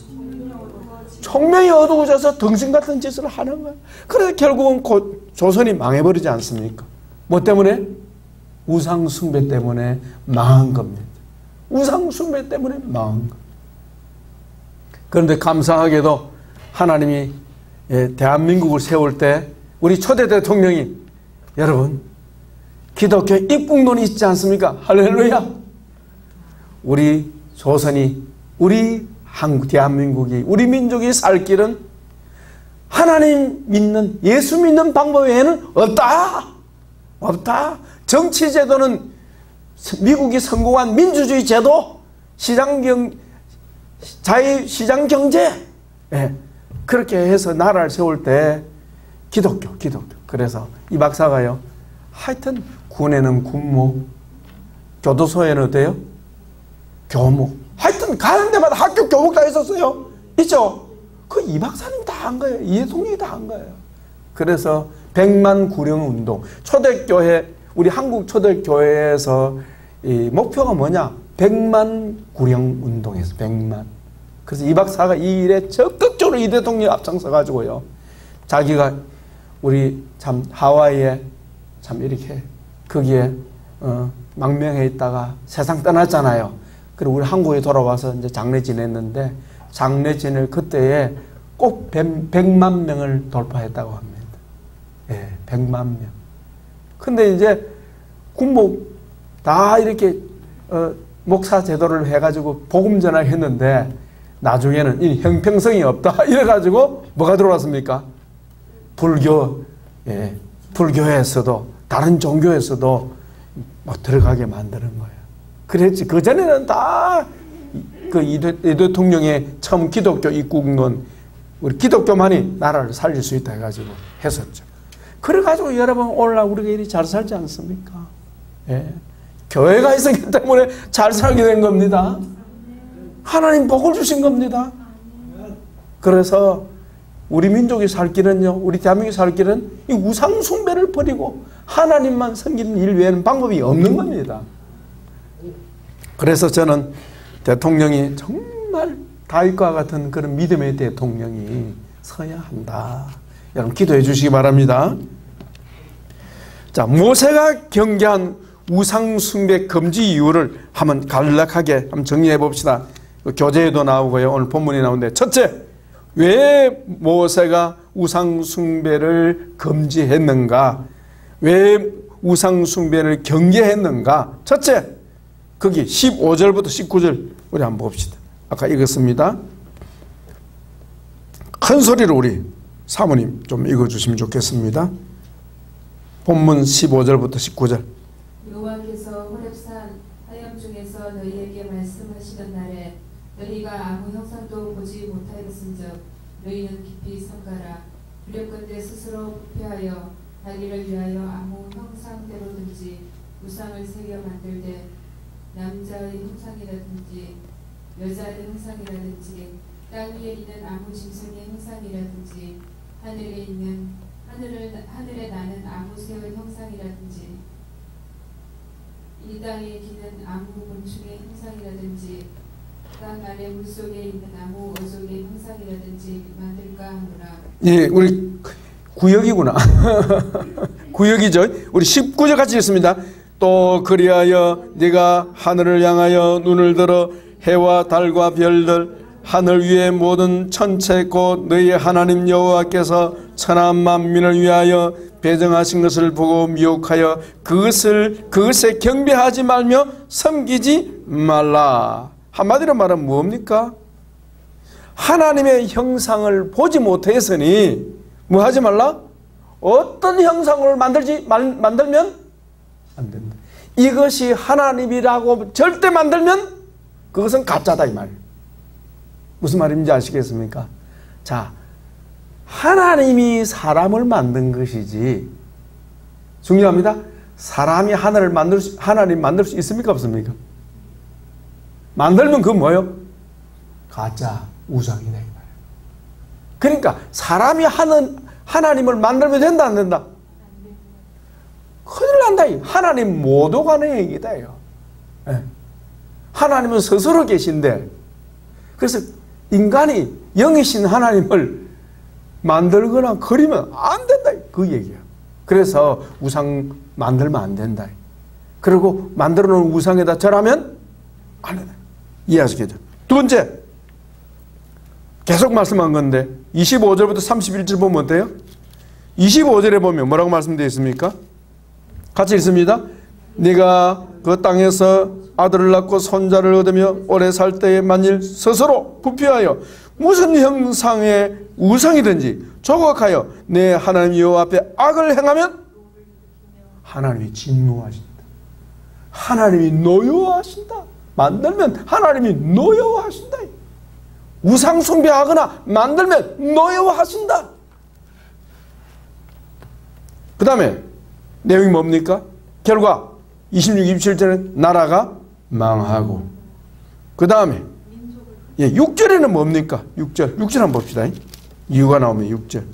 A: 총명이 어두워져서 등신 같은 짓을 하는 거예요. 그래서 결국은 조선이 망해버리지 않습니까? 뭐 때문에? 우상숭배 때문에 망한 겁니다. 우상숭배 때문에 망한 거. 그런데 감사하게도 하나님이 대한민국을 세울 때 우리 초대 대통령이 여러분 기독교 입국론이 있지 않습니까? 할렐루야. 우리 조선이 우리 대한민국이 우리 민족이 살 길은 하나님 믿는 예수 믿는 방법 외에는 없다. 정치 제도는 미국이 성공한 민주주의 제도, 자유시장 경제, 예, 그렇게 해서 나라를 세울 때 기독교. 그래서 이 박사가요, 하여튼 군에는 군목, 교도소에는 어때요? 교목. 하여튼 가는 데마다 학교 교목 다 있었어요. 있죠? 그 이 박사님이 다 한 거예요. 이 대통령이 다 한 거예요. 그래서 100만 구령 운동. 초대교회, 우리 한국 초대교회에서 이 목표가 뭐냐? 100만 구령 운동에서 100만. 그래서 이 박사가 이 일에 적극적으로 이 대통령이 앞장서 가지고요. 자기가 우리 참 하와이에 참 이렇게 거기에 망명해 있다가 세상 떠났잖아요. 그리고 우리 한국에 돌아와서 이제 장례 지냈는데, 장례 지낼 그때에 꼭 100만 명을 돌파했다고 합니다. 예, 100만 명. 근데 이제 군목 다 이렇게 목사 제도를 해가지고 복음 전하했는데, 나중에는 이 형평성이 없다 이래가지고 뭐가 들어왔습니까? 불교, 예, 불교에서도 다른 종교에서도 막 들어가게 만드는 거예요. 그랬지. 그 전에는 다 그 이 대통령의 처음 기독교 입국론, 우리 기독교만이 나라를 살릴 수 있다 해가지고 했었죠. 그래가지고 여러분 오늘날 우리가 이리 잘 살지 않습니까? 예. 교회가 있었기 때문에 잘 살게 된 겁니다. 하나님 복을 주신 겁니다. 그래서 우리 민족이 살 길은요, 우리 대한민국이 살 길은 이 우상 숭배를 버리고 하나님만 섬기는 일 외에는 방법이 없는 겁니다. 그래서 저는 대통령이 정말 다윗과 같은 그런 믿음의 대통령이 서야 한다. 여러분 기도해 주시기 바랍니다. 자, 모세가 경계한 우상 숭배 금지 이유를 한번 간략하게 한번 정리해 봅시다. 교재에도 나오고요. 오늘 본문에 나오는데, 첫째, 왜 모세가 우상 숭배를 금지했는가? 왜 우상 숭배를 경계했는가? 첫째, 거기 15절부터 19절 우리 한번 봅시다. 아까 읽었습니다. 큰 소리로 우리 사모님 좀 읽어주시면 좋겠습니다. 본문 15절부터 19절.
B: 여호와께서 호렙산 하염 중에서 너희에게 말씀하시던 날에 너희가 아무 형상도 보지 못하였은즉 너희는 깊이 삼가라. 두렵건대 스스로 부패하여 자기를 위하여 아무 형상대로든지 우상을 새겨 만들되 남자의 형상이라든지 여자의 형상이라든지 땅 위에 있는 아무 짐승의 형상이라든지 하늘에 나는 아무 새의 형상이라든지 이 땅에 기는 아무 곤충의 형상이라든지 땅 아래 물속에 있는 아무 어종의 형상이라든지 만들까 하노라. 예,
A: 우리 구역이구나. 구역이죠. 우리 19절 같이 읽습니다. 또 그리하여 네가 하늘을 향하여 눈을 들어 해와 달과 별들 하늘 위의 모든 천체 곧 너희의 하나님 여호와께서 천하 만민을 위하여 배정하신 것을 보고 미혹하여 그것에 경배하지 말며 섬기지 말라. 한마디로 말하면 뭡니까? 하나님의 형상을 보지 못했으니 뭐 하지 말라? 어떤 형상을 만들면 안 된다. 이것이 하나님이라고 절대 만들면 그것은 가짜다 이 말. 무슨 말인지 아시겠습니까? 자, 하나님이 사람을 만든 것이지, 중요합니다. 사람이 하나님 만들 수 있습니까 없습니까? 만들면 그건 뭐예요? 가짜 우상이다 이 말이에요. 그러니까 사람이 하나님을 만들면 된다 안 된다? 큰일 난다. 하나님 모독하는 얘기다. 네. 하나님은 스스로 계신데, 그래서 인간이 영이신 하나님을 만들거나 그리면 안 된다. 그 얘기야. 그래서 우상 만들면 안 된다. 그리고 만들어 놓은 우상에다 절하면 안 된다. 이해하시겠죠? 두 번째, 계속 말씀한 건데 25절부터 31절 보면 어때요? 25절에 보면 뭐라고 말씀되어 있습니까? 같이 읽습니다. 네가 그 땅에서 아들을 낳고 손자를 얻으며 오래 살 때에 만일 스스로 부패하여 무슨 형상의 우상이든지 조각하여 내 하나님 여호와 앞에 악을 행하면 하나님이 진노하신다. 하나님이 노여워하신다. 만들면 하나님이 노여워하신다. 우상 숭배하거나 만들면 노여워하신다. 그 다음에 내용이 뭡니까? 결과 26, 27절은 나라가 망하고, 그 다음에 6절에는 뭡니까? 6절 한번 봅시다. 이유가 나오면 6절.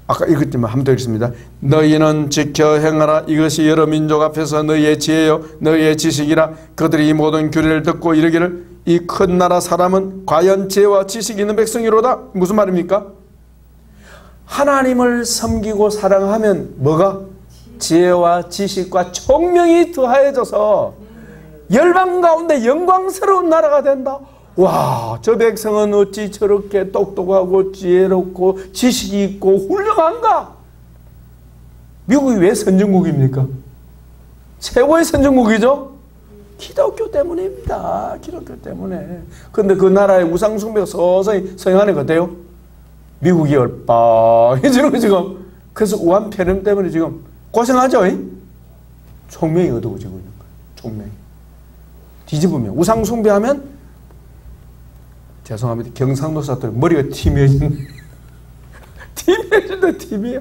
A: 아까 읽었지만 한번 더 읽습니다. 너희는 지켜 행하라. 이것이 여러 민족 앞에서 너희의 지혜요 너희의 지식이라. 그들이 이 모든 규례를 듣고 이르기를 이 큰 나라 사람은 과연 지혜와 지식이 있는 백성이로다. 무슨 말입니까? 하나님을 섬기고 사랑하면 뭐가? 지혜와 지식과 총명이 더하여져서 열방 가운데 영광스러운 나라가 된다. 와, 저 백성은 어찌 저렇게 똑똑하고 지혜롭고 지식이 있고 훌륭한가? 미국이 왜 선진국입니까? 최고의 선진국이죠? 기독교 때문입니다. 기독교 때문에. 근데 그 나라의 우상 숭배가 서서히 서양안에 어때요? 미국이 얼빵해지는 거 지금. 그래서 우한 폐렴 때문에 지금 고생하죠? 총명이 어두워지고 있는 거예요. 총명이. 뒤집으면 우상 숭배하면 죄송합니다. 경상도 사람들 머리가 티미해진다. 티미해.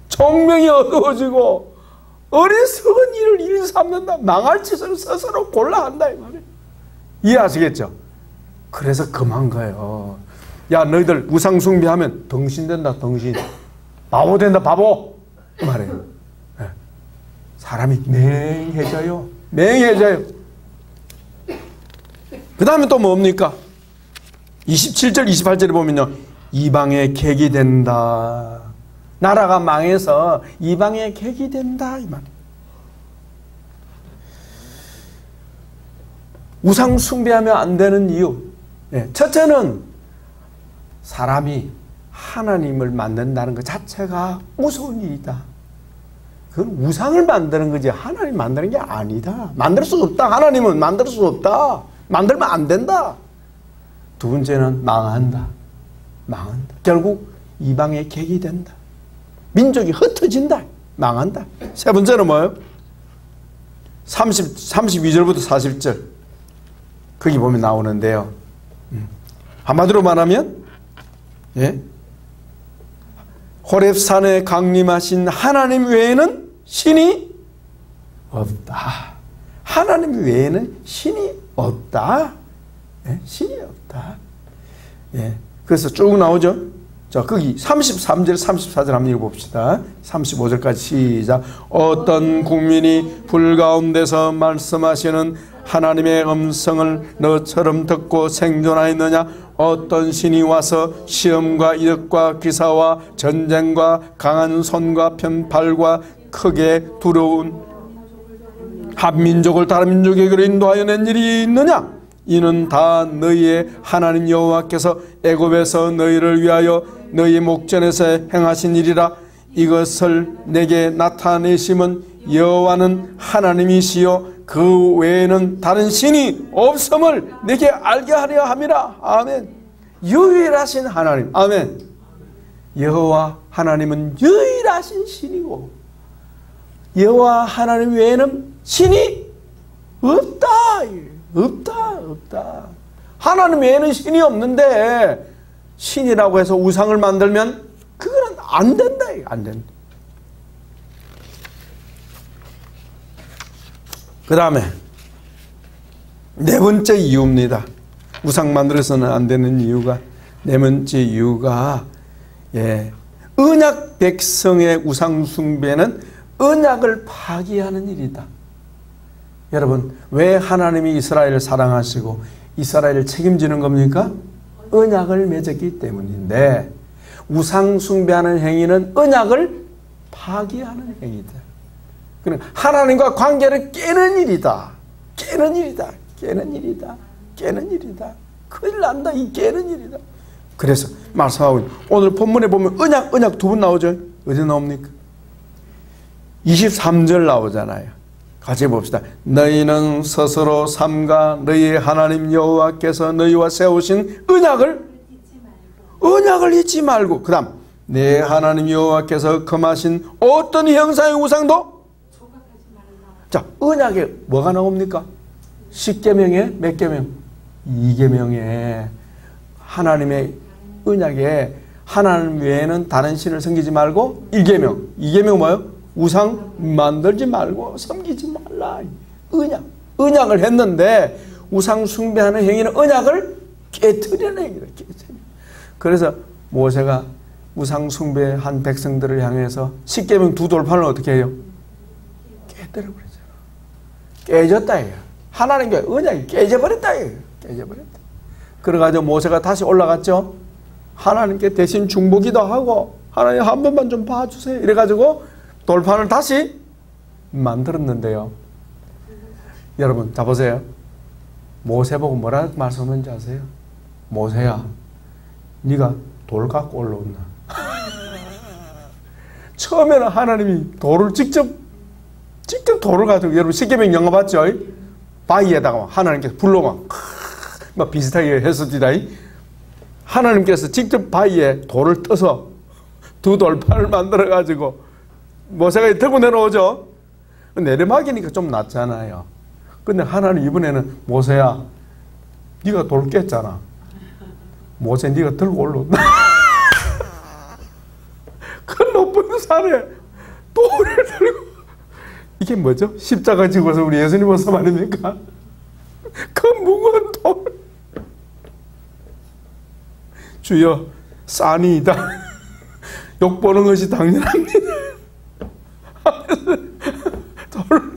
A: 총명이 어두워지고 어리석은 일을 일삼는다. 망할 짓을 스스로 골라 한다 이 말이에요. 이해하시겠죠? 그래서 금한 거예요. 야, 너희들 우상 숭배하면 덩신 된다. 덩신. 바보 된다. 바보. 그 말이에요. 네. 사람이 맹해져요. 맹해져요. 그 다음에 또 뭡니까? 27절 28절에 보면요, 이방의 객이 된다. 나라가 망해서 이방의 객이 된다 이 말. 우상 숭배하면 안 되는 이유, 첫째는 사람이 하나님을 만든다는 것 자체가 무서운 일이다. 그건 우상을 만드는 거지 하나님 만드는 게 아니다. 만들 수 없다. 하나님은 만들 수 없다. 만들면 안 된다. 두 번째는 망한다. 망한다. 결국 이방의 객이 된다. 민족이 흩어진다. 망한다. 세 번째는 뭐예요? 32절부터 40절. 거기 보면 나오는데요. 한마디로 말하면, 호렙산에 강림하신 하나님 외에는 신이 없다. 하나님 외에는 신이 없다. 신이 없다. 그래서 쭉 나오죠. 자, 거기 33절, 34절 한번 읽어봅시다. 35절까지 시작. 어떤 국민이 불 가운데서 말씀하시는 하나님의 음성을 너처럼 듣고 생존하였느냐? 어떤 신이 와서 시험과 이적과 기사와 전쟁과 강한 손과 편팔과 크게 두려운 한 민족을 다른 민족에게로 인도하여 낸 일이 있느냐? 이는 다 너희의 하나님 여호와께서 애굽에서 너희를 위하여 너희 목전에서 행하신 일이라. 이것을 내게 나타내심은 여호와는 하나님이시요 그 외에는 다른 신이 없음을 내게 알게 하려 함이라. 아멘. 유일하신 하나님. 아멘. 여호와 하나님은 유일하신 신이고 여호와 하나님 외에는 신이 없다. 없다. 하나님 외에는 신이 없는데 신이라고 해서 우상을 만들면 그거는 안 된다. 안 된다. 그 다음에 네 번째 이유입니다. 우상 만들어서는 안 되는 이유가, 네 번째 이유가 언약 백성의 우상 숭배는 언약을 파기하는 일이다. 여러분, 왜 하나님이 이스라엘을 사랑하시고 이스라엘을 책임지는 겁니까? 언약을 맺었기 때문인데, 우상 숭배하는 행위는 언약을 파기하는 행위다. 그러니까 하나님과 관계를 깨는 일이다. 깨는 일이다. 큰일 난다. 이 깨는 일이다. 그래서 말씀하고 있는, 오늘 본문에 보면 언약 두 번 나오죠. 어디 나옵니까? 23절 나오잖아요. 같이 봅시다. 너희는 스스로 삼가 너희의 하나님 여호와께서 너희와 세우신 언약을 잊지 말고, 그 다음 내 하나님 여호와께서 금하신 어떤 형상의 우상도 자, 언약에 뭐가 나옵니까? 10계명에 몇 계명? 2계명에 하나님의 언약에 하나님 외에는 다른 신을 섬기지 말고 1계명. 2계명 뭐예요? 우상 만들지 말고 섬기지 말라. 언약을 했는데 우상 숭배하는 행위는 언약을 깨트리는 행위다. 그래서 모세가 우상 숭배한 백성들을 향해서 10계명 두 돌판을 어떻게 해요? 깨뜨려버리잖아. 깨졌다 이거야. 하나님께 언약이 깨져버렸다 이거야. 깨져버렸다. 그래가지고 모세가 다시 올라갔죠. 하나님께 대신 중보기도 하고 하나님 한 번만 좀 봐주세요. 이래가지고 돌판을 다시 만들었는데요. 여러분 자 보세요. 모세 보고 뭐라고 말씀하는지 아세요? 모세야, 네가 돌 갖고 올라온나? 처음에는 하나님이 돌을 직접 돌을 가지고, 여러분 십계명 영화 봤죠? 바위에다가 하나님께서 불로 막 비슷하게 했었디다. 하나님께서 직접 바위에 돌을 떠서 두 돌판을 만들어 가지고 모세가 들고 내려오죠. 내리막이니까 좀 낫잖아요. 근데 하나님 이번에는 모세야, 네가 돌 깼잖아. 모세 네가 들고 올라온다. 그 높은 산에 돌을 들고, 이게 뭐죠? 십자가 지고서 우리 예수님 모습 아닙니까? 그 무거운 돌. 주여, 싼이다. 욕보는 것이 당연합니다. 돌을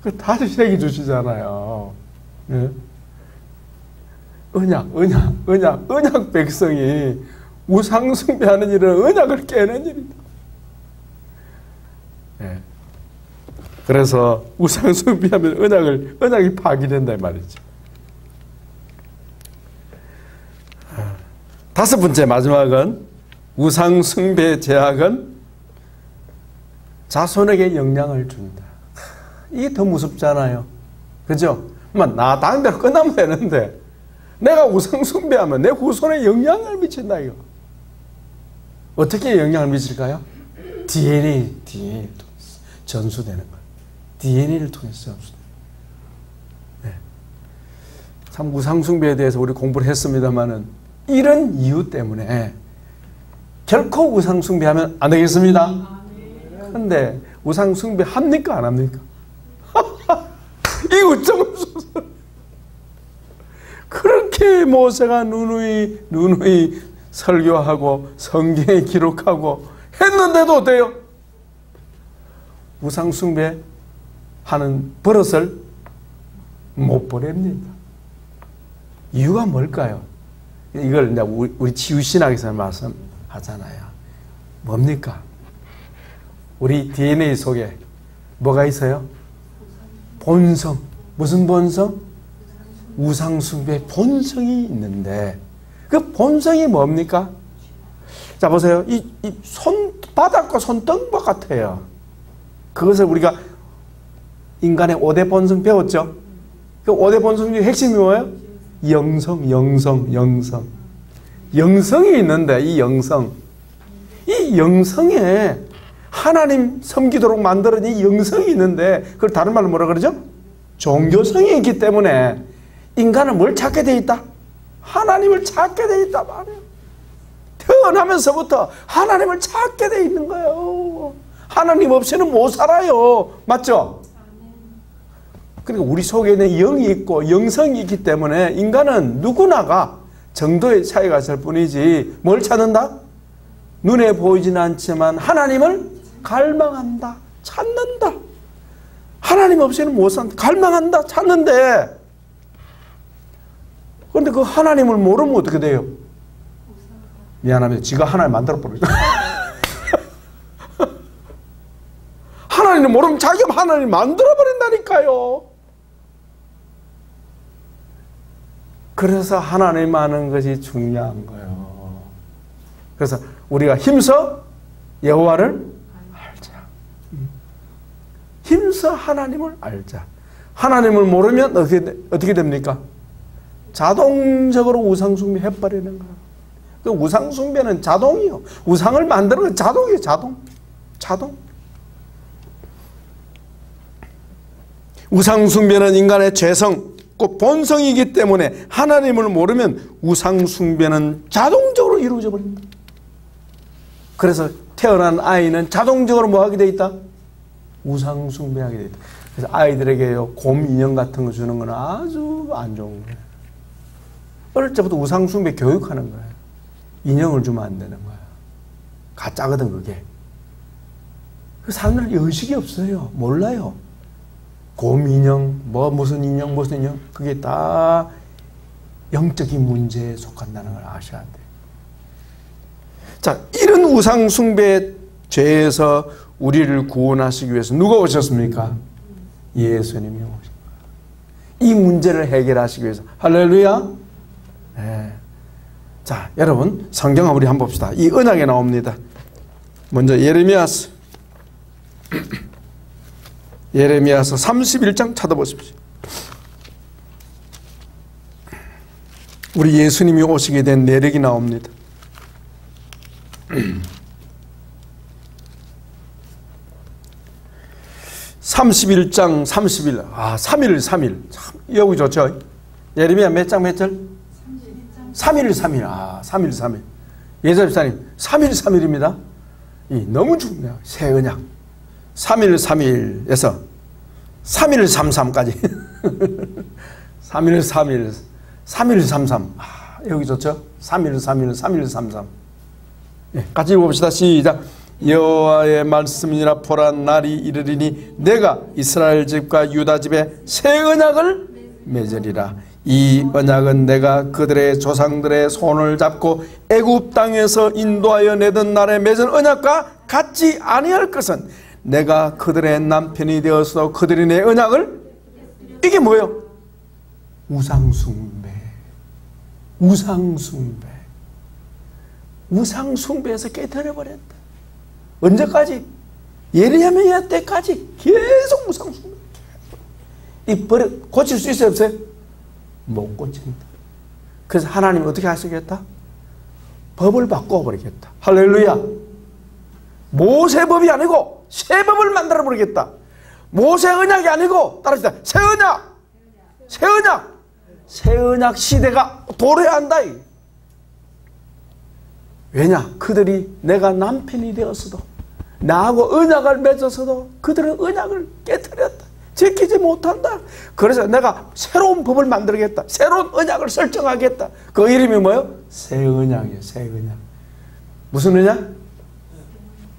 A: 그 다시 새겨 주시잖아요. 예? 언약 백성이 우상 숭배하는 일은 언약을 깨는 일이다. 예. 그래서 우상 숭배하면 언약이 파기된다 이 말이죠. 다섯 번째 마지막은 우상 숭배의 제약은 자손에게 영향을 준다. 이게 더 무섭잖아요. 그죠? 나 당대로 끝나면 되는데 내가 우상 숭배하면 내 후손에 영향을 미친다 이거. 어떻게 영향을 미칠까요? DNA를 통해서 전수되는 거예요. DNA를 통해서 전수되는 거예요. 네. 참 우상 숭배에 대해서 우리 공부를 했습니다만은 이런 이유 때문에 결코 우상 숭배하면 안 되겠습니다. 그런데 우상 숭배 합니까 안 합니까? 이거 좀 그렇게 모세가 누누이 설교하고 성경에 기록하고 했는데도 어때요? 우상 숭배하는 버릇을 못 버립니다. 이유가 뭘까요? 이걸 이제 우리 치유신학에서 말씀하잖아요. 뭡니까? 우리 DNA 속에 뭐가 있어요? 본성. 무슨 본성? 우상숭배 본성이 있는데 그 본성이 뭡니까? 자 보세요. 이 손바닥과 손등바 같아요. 그것을 우리가 인간의 5대 본성 배웠죠? 그 5대 본성 중에 핵심이 뭐예요? 영성이 있는데 이 영성에 하나님 섬기도록 만드는 이 영성이 있는데 그걸 다른 말로 뭐라 그러죠? 종교성이 있기 때문에 인간은 뭘 찾게 돼 있다? 하나님을 찾게 돼 있다 말이에요. 태어나면서부터 하나님을 찾게 돼 있는 거예요. 하나님 없이는 못 살아요. 맞죠? 그러니까 우리 속에 있는 영이 있고 영성이 있기 때문에 인간은 누구나가 정도의 차이가 있을 뿐이지 뭘 찾는다? 눈에 보이지는 않지만 하나님을 갈망한다. 찾는다. 하나님 없이는 못 산다. 갈망한다. 찾는데 그런데 그 하나님을 모르면 어떻게 돼요? 미안합니다. 지가 하나님 만들어버리죠. 하나님을 모르면 자기가 하나님 만들어버린다니까요. 그래서 하나님 아는 것이 중요한 거예요. 그래서 우리가 힘써 여호와를 알자. 힘써 하나님을 알자. 하나님을 모르면 어떻게 됩니까? 자동적으로 우상숭배 해버리는 거예요. 그 우상숭배는 자동이요. 우상을 만드는 건 자동이에요. 자동. 우상숭배는 인간의 죄성, 꼭 본성이기 때문에 하나님을 모르면 우상숭배는 자동적으로 이루어져 버립니다. 그래서 태어난 아이는 자동적으로 뭐 하게 돼 있다? 우상숭배하게 돼 있다. 그래서 아이들에게요, 곰 인형 같은 거 주는 건 아주 안 좋은 거예요. 어릴 때부터 우상숭배 교육하는 거예요. 인형을 주면 안 되는 거예요. 가짜거든 그게. 그 사람들 의식이 없어요. 몰라요. 곰 인형, 무슨 인형, 무슨 인형, 그게 다 영적인 문제에 속한다는 걸 아셔야 돼요. 자, 이런 우상숭배 죄에서 우리를 구원하시기 위해서 누가 오셨습니까? 예수님이 오신 거예요. 이 문제를 해결하시기 위해서. 할렐루야. 네. 자, 여러분 성경 우리 한번 봅시다. 이 언약에 나옵니다. 먼저 예레미야서 31장 찾아보십시오. 우리 예수님이 오시게 된 내력이 나옵니다. 31장 30일. 3일. 참, 여기 좋죠? 예레미야 몇 장 몇 절? 3일. 3일. 예전집사님 3일입니다. 너무 좋네요. 새 언약. 3일에서 3.133까지 3.133 여기 좋죠? 3.133 같이 읽어봅시다. 시작. 여호와의 말씀이니라. 보라, 날이 이르리니 내가 이스라엘 집과 유다 집에 새 언약을 맺으리라. 이 언약은 내가 그들의 조상들의 손을 잡고 애굽 땅에서 인도하여 내던 날에 맺은 언약과 같지 아니할 것은 내가 그들의 남편이 되어서 그들이 내 언약을, 이게 뭐예요? 우상숭배에서 깨트려버렸다. 언제까지? 예레미야 때까지 계속 우상숭배. 이 버릇 고칠 수 있어요, 없어요? 못 고친다. 그래서 하나님이 어떻게 하시겠다? 법을 바꿔버리겠다. 할렐루야. 모세법이 아니고 새 법을 만들어 버리겠다. 모세 언약이 아니고 따라합시다. 새 언약 시대가 도래한다. 왜냐? 그들이 내가 남편이 되었어도, 나하고 언약을 맺었어도 그들은 언약을 깨뜨렸다. 지키지 못한다. 그래서 내가 새로운 법을 만들겠다. 새로운 언약을 설정하겠다. 그 이름이 뭐예요? 새 언약이에요. 새 언약. 무슨 언약?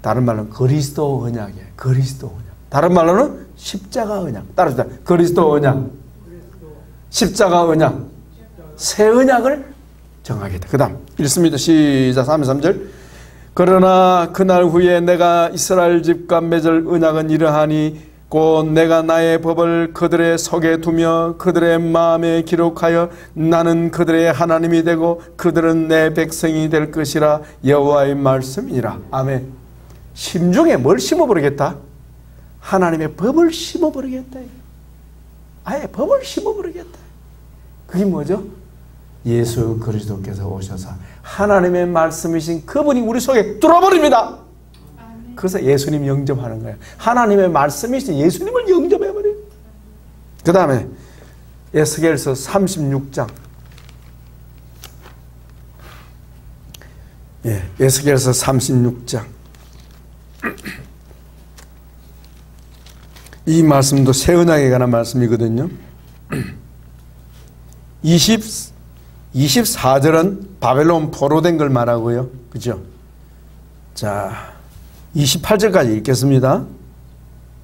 A: 다른 말로는 그리스도 언약이에요. 그리스도 언약. 다른 말로는 십자가 언약. 따라합시다. 그리스도 언약, 십자가 언약, 새 언약을 정하겠다. 그 다음 읽습니다. 시작. 3절. 그러나 그날 후에 내가 이스라엘 집과 맺을 언약은 이러하니 곧 내가 나의 법을 그들의 속에 두며 그들의 마음에 기록하여 나는 그들의 하나님이 되고 그들은 내 백성이 될 것이라. 여호와의 말씀이니라. 아멘. 심중에 뭘 심어버리겠다? 하나님의 법을 심어버리겠다. 아예 법을 심어버리겠다. 그게 뭐죠? 예수 그리스도께서 오셔서 하나님의 말씀이신 그분이 우리 속에 들어버립니다. 그래서 예수님 영접하는 거예요. 하나님의 말씀이신 예수님을 영접해버려요. 그 다음에 에스겔서 36장. 에스겔서 36장. 이 말씀도 새 언약에 관한 말씀이거든요. 24절은 바벨론 포로된 걸 말하고요. 그죠? 자, 28절까지 읽겠습니다.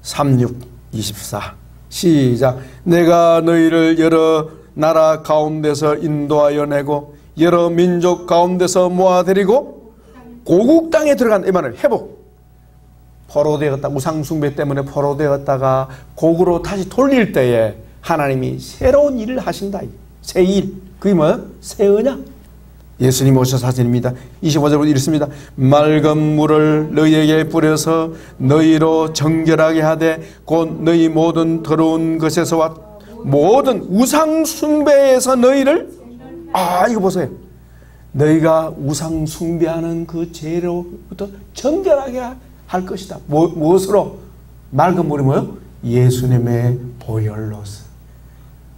A: 36, 24 시작. 내가 너희를 여러 나라 가운데서 인도하여 내고 여러 민족 가운데서 모아들이고 고국 땅에 들어간, 이 말은 회복. 포로되었다, 우상숭배 때문에 포로되었다가 곡으로 다시 돌릴 때에 하나님이 새로운 일을 하신다. 새 일. 그게 뭐예요? 새 언약. 예수님 오셔서 하십니다. 25절부터 읽습니다. 맑은 물을 너희에게 뿌려서 너희로 정결하게 하되 곧 너희 모든 더러운 것에서와 모든 우상숭배에서 너희를, 이거 보세요. 너희가 우상숭배하는 그 죄로부터 정결하게 할 것이다. 무엇으로? 맑은 물이 뭐예요? 예수님의 보혈로서,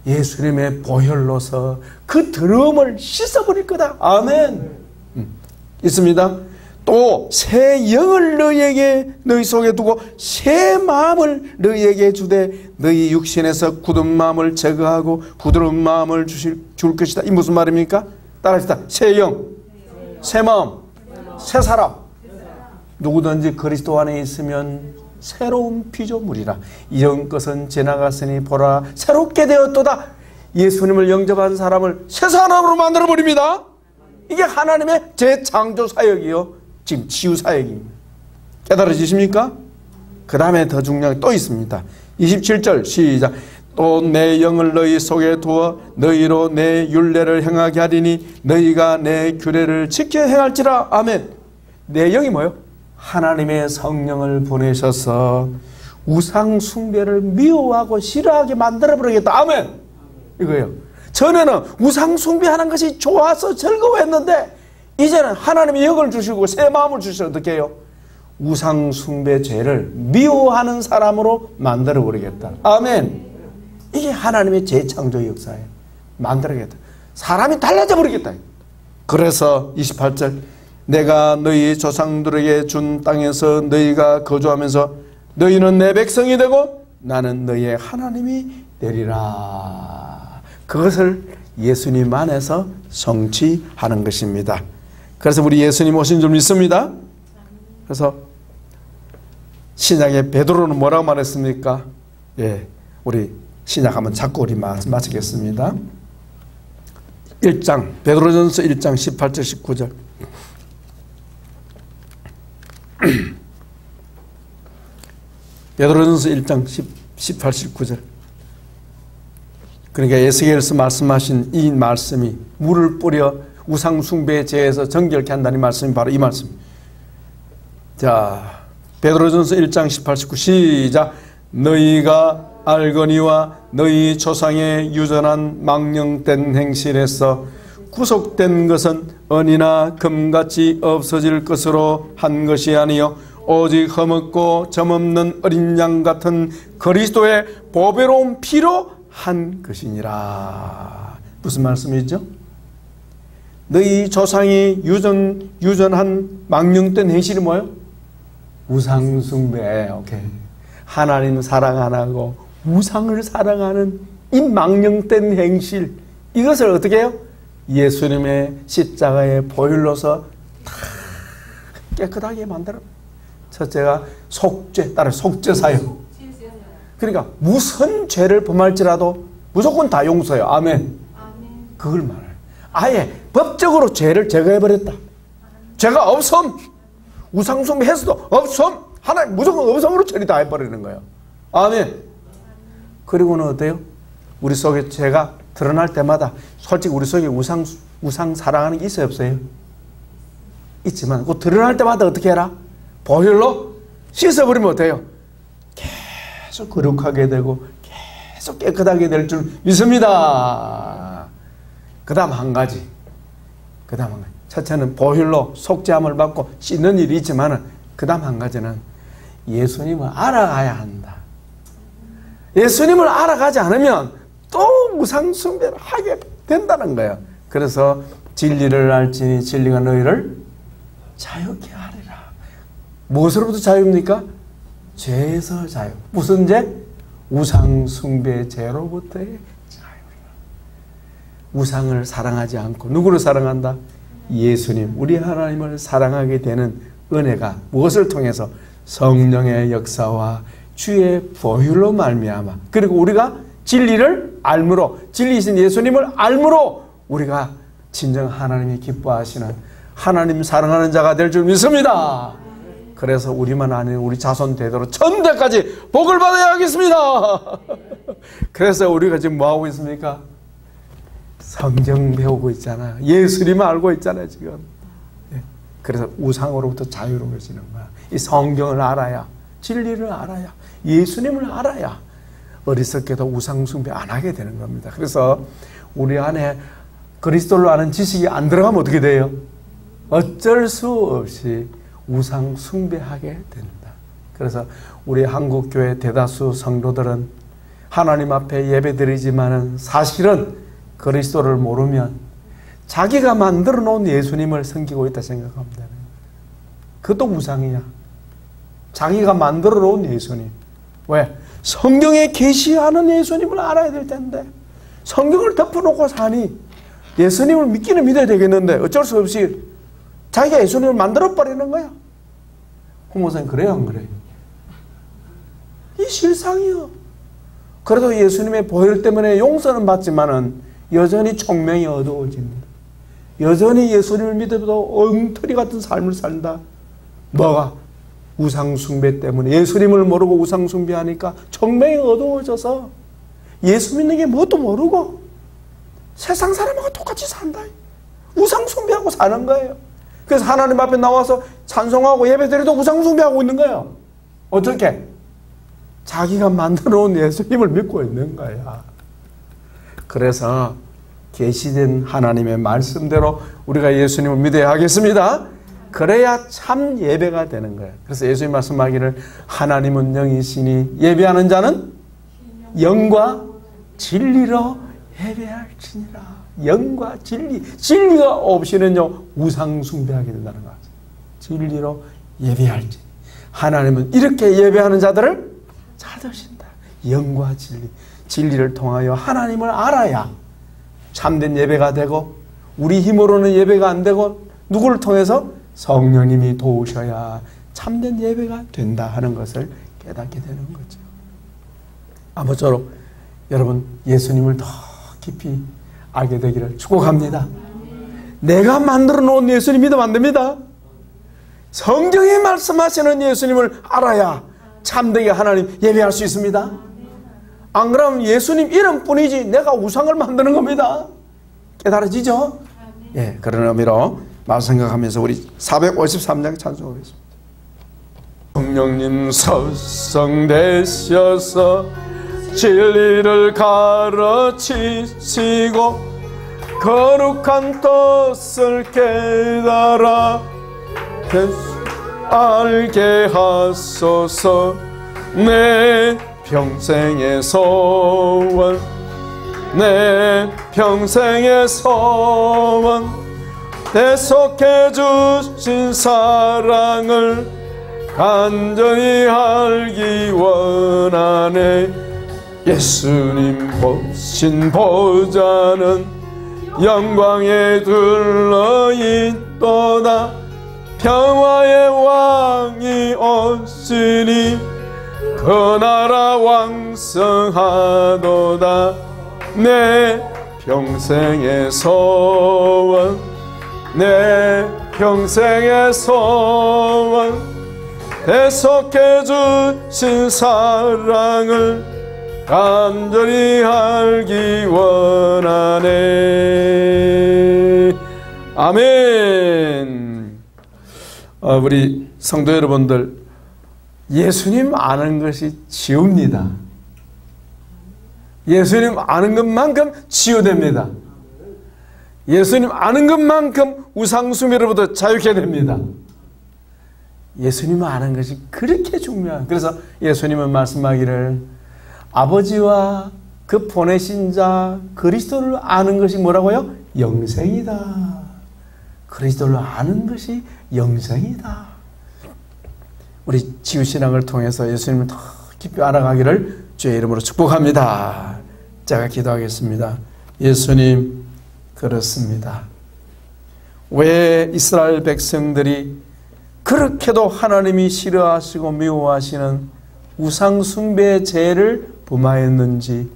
A: 예수님의 보혈로서 그 더러움을 씻어버릴 거다. 아멘. 있습니다. 또 새 영을 너희에게 너희 속에 두고 새 마음을 너희에게 주되 너희 육신에서 굳은 마음을 제거하고 부드러운 마음을 줄 것이다. 이 무슨 말입니까? 따라합시다. 새 영, 새 마음, 새 사람. 누구든지 그리스도 안에 있으면 새로운 피조물이라. 이런 것은 지나갔으니 보라 새롭게 되었도다. 예수님을 영접한 사람을 새 사람으로 만들어버립니다. 이게 하나님의 재창조 사역이요, 지금 치유 사역입니다. 깨달아지십니까? 그 다음에 더 중요한 게 또 있습니다. 27절 시작. 또 내 영을 너희 속에 두어 너희로 내 율례를 행하게 하리니 너희가 내 규례를 지켜 행할지라. 아멘. 내 영이 뭐예요? 하나님의 성령을 보내셔서 우상 숭배를 미워하고 싫어하게 만들어버리겠다. 아멘. 이거예요. 전에는 우상 숭배하는 것이 좋아서 즐거워했는데 이제는 하나님의 영을 주시고 새 마음을 주시면 어떻게 해요? 우상 숭배 죄를 미워하는 사람으로 만들어버리겠다. 아멘. 이게 하나님의 재창조 역사예요. 만들어야겠다. 사람이 달라져 버리겠다. 그래서 28절 내가 너희 조상들에게 준 땅에서 너희가 거주하면서 너희는 내 백성이 되고 나는 너희의 하나님이 되리라. 그것을 예수님 안에서 성취하는 것입니다. 그래서 우리 예수님 오신 줄 믿습니다. 그래서 신약의 베드로는 뭐라고 말했습니까? 예, 우리 신약 한번 잡고 우리 마치겠습니다. 1장 베드로전서 1장 18절 19절 베드로전서 1장 18, 19절. 그러니까 에스겔에서 말씀하신 이 말씀이 물을 뿌려 우상숭배의 죄에서 정결케 한다는 말씀이 바로 이 말씀. 자, 베드로전서 1장 18, 19 시작. 너희가 알거니와 너희 조상의 유전한 망령된 행실에서 구속된 것은 은이나 금같이 없어질 것으로 한 것이 아니요 오직 흠없고 점없는 어린 양 같은 그리스도의 보배로운 피로 한 것이니라. 무슨 말씀이죠? 너희 조상이 유전한 망령된 행실이 뭐예요? 우상숭배. 오케이. 하나님 사랑 안 하고 우상을 사랑하는 이 망령된 행실, 이것을 어떻게 해요? 예수님의 십자가의 보혈로서 다 깨끗하게 만들어. 첫째가 속죄, 따라 속죄사역. 그러니까 무슨 죄를 범할지라도 무조건 다 용서해요. 아멘. 그걸 말해요. 아예 법적으로 죄를 제거해버렸다. 죄가 없음. 우상숭배 해서도 없음. 하나님 무조건 없음으로 처리 다 해버리는 거예요. 아멘. 그리고는 어때요? 우리 속에 죄가 드러날 때마다 솔직히 우리 속에 우상 사랑하는 게 있어요, 없어요? 있지만 그 드러날 때마다 어떻게 해라? 보혈로 씻어버리면 어때요? 계속 거룩하게 되고 계속 깨끗하게 될 줄 믿습니다. 그 다음 한 가지. 첫째는 보혈로 속죄함을 받고 씻는 일이 있지만 그 다음 한 가지는 예수님을 알아가야 한다. 예수님을 알아가지 않으면 또 우상숭배를 하게 된다는 거예요. 그래서 진리를 알지니 진리가 너희를 자유케 하리라. 무엇으로부터 자유입니까? 죄에서 자유. 무슨 죄? 우상숭배 죄로부터의 자유라. 우상을 사랑하지 않고 누구를 사랑한다? 예수님, 우리 하나님을 사랑하게 되는 은혜가 무엇을 통해서? 성령의 역사와 주의 보혈로 말미암아. 그리고 우리가 진리를 알므로, 진리이신 예수님을 알므로 우리가 진정 하나님이 기뻐하시는 하나님 사랑하는 자가 될 줄 믿습니다. 그래서 우리만 아닌 우리 자손 대대로 천대까지 복을 받아야 하겠습니다. 그래서 우리가 지금 뭐하고 있습니까? 성경 배우고 있잖아. 예수님을 알고 있잖아요 지금. 그래서 우상으로부터 자유로워지는 거야. 이 성경을 알아야, 진리를 알아야, 예수님을 알아야 어리석게도 우상숭배 안 하게 되는 겁니다. 그래서 우리 안에 그리스도를 아는 지식이 안 들어가면 어떻게 돼요? 어쩔 수 없이 우상숭배하게 된다. 그래서 우리 한국교회 대다수 성도들은 하나님 앞에 예배드리지만은 사실은 그리스도를 모르면 자기가 만들어 놓은 예수님을 섬기고 있다 생각합니다. 그것도 우상이야. 자기가 만들어 놓은 예수님. 왜? 성경에 계시하는 예수님을 알아야 될 텐데 성경을 덮어놓고 사니 예수님을 믿기는 믿어야 되겠는데 어쩔 수 없이 자기가 예수님을 만들어버리는 거야. 홍 목사님 그래요 안 그래요? 이 실상이요. 그래도 예수님의 보혈 때문에 용서는 받지만은 여전히 총명이 어두워집니다. 여전히 예수님을 믿어도 엉터리 같은 삶을 산다. 뭐가? 우상숭배 때문에 예수님을 모르고 우상숭배하니까 총명이 어두워져서 예수 믿는 게 뭣도 모르고 세상 사람하고 똑같이 산다. 우상숭배하고 사는 거예요. 그래서 하나님 앞에 나와서 찬송하고 예배드려도 우상숭배하고 있는 거예요. 어떻게? 자기가 만들어 놓은 예수님을 믿고 있는 거야. 그래서 계시된 하나님의 말씀대로 우리가 예수님을 믿어야 하겠습니다. 그래야 참 예배가 되는 거예요. 그래서 예수님 말씀하기를 하나님은 영이시니 예배하는 자는 영과 진리로 예배할지니라. 영과 진리. 진리가 없이는요 우상 숭배하게 된다는 거죠. 진리로 예배할지. 하나님은 이렇게 예배하는 자들을 찾으신다. 영과 진리. 진리를 통하여 하나님을 알아야 참된 예배가 되고 우리 힘으로는 예배가 안 되고 누구를 통해서? 성령님이 도우셔야 참된 예배가 된다 하는 것을 깨닫게 되는 거죠. 아무쪼록 여러분 예수님을 더 깊이 알게 되기를 축복합니다. 내가 만들어 놓은 예수님 믿으면 안 됩니다. 성경에 말씀하시는 예수님을 알아야 참되게 하나님 예배할 수 있습니다. 안 그러면 예수님 이름뿐이지 내가 우상을 만드는 겁니다. 깨달아지죠? 예, 그런 의미로 말씀 생각하면서 우리 453장 찬송하겠습니다. 성령님 설성되셔서 진리를 가르치시고 거룩한 뜻을 깨달아 알게 하소서. 내 평생의 소원 내 평생의 소원 대속해 주신 사랑을 간절히 알기 원하네. 예수님 보신 보좌는 영광에 둘러있도다. 평화의 왕이 오시니 그 나라 왕성하도다. 내 평생의 소원 내 평생의 소원 대속해 주신 사랑을 간절히 알기 원하네. 아멘. 우리 성도 여러분들 예수님 아는 것이 치유입니다. 예수님 아는 것만큼 치유됩니다. 예수님 아는 것만큼 우상숭배로부터 자유케 됩니다. 예수님을 아는 것이 그렇게 중요한. 그래서 예수님은 말씀하기를 아버지와 그 보내신 자 그리스도를 아는 것이 뭐라고요? 영생이다. 그리스도를 아는 것이 영생이다. 우리 치유신앙을 통해서 예수님을 더 깊이 알아가기를 주의 이름으로 축복합니다. 제가 기도하겠습니다. 예수님, 그렇습니다. 왜 이스라엘 백성들이 그렇게도 하나님이 싫어하시고 미워하시는 우상 숭배의 죄를 범하였는지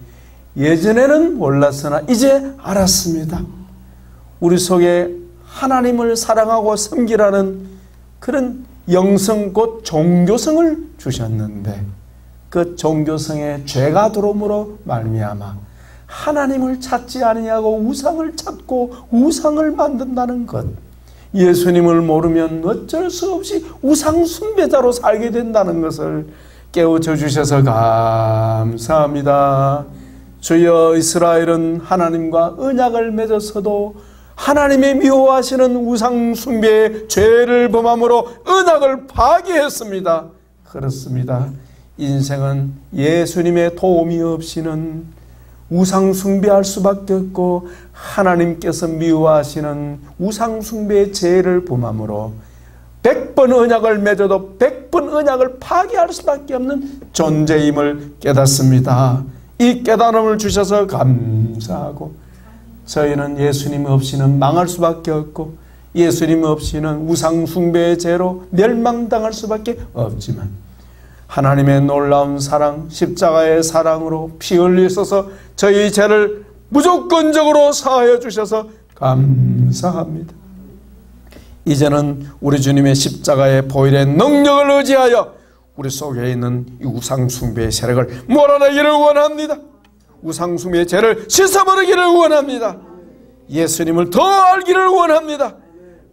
A: 예전에는 몰랐으나 이제 알았습니다. 우리 속에 하나님을 사랑하고 섬기라는 그런 영성 곧 종교성을 주셨는데 그 종교성에 죄가 들어옴으로 말미암아 하나님을 찾지 아니하고 우상을 찾고 우상을 만든다는 것, 예수님을 모르면 어쩔 수 없이 우상 숭배자로 살게 된다는 것을 깨우쳐 주셔서 감사합니다. 주여, 이스라엘은 하나님과 언약을 맺었어도 하나님의 미워하시는 우상 숭배의 죄를 범함으로 언약을 파괴했습니다. 그렇습니다. 인생은 예수님의 도움이 없이는 우상 숭배할 수밖에 없고 하나님께서 미워하시는 우상 숭배의 죄를 범함으로 100번 언약을 맺어도 100번 언약을 파괴할 수밖에 없는 존재임을 깨닫습니다. 이 깨달음을 주셔서 감사하고, 저희는 예수님 없이는 망할 수밖에 없고 예수님 없이는 우상 숭배의 죄로 멸망당할 수밖에 없지만, 하나님의 놀라운 사랑, 십자가의 사랑으로 피 흘리셔서 저희 죄를 무조건적으로 사하여 주셔서 감사합니다. 이제는 우리 주님의 십자가의 보혈의 능력을 의지하여 우리 속에 있는 이 우상 숭배의 세력을 몰아내기를 원합니다. 우상 숭배의 죄를 씻어버리기를 원합니다. 예수님을 더 알기를 원합니다.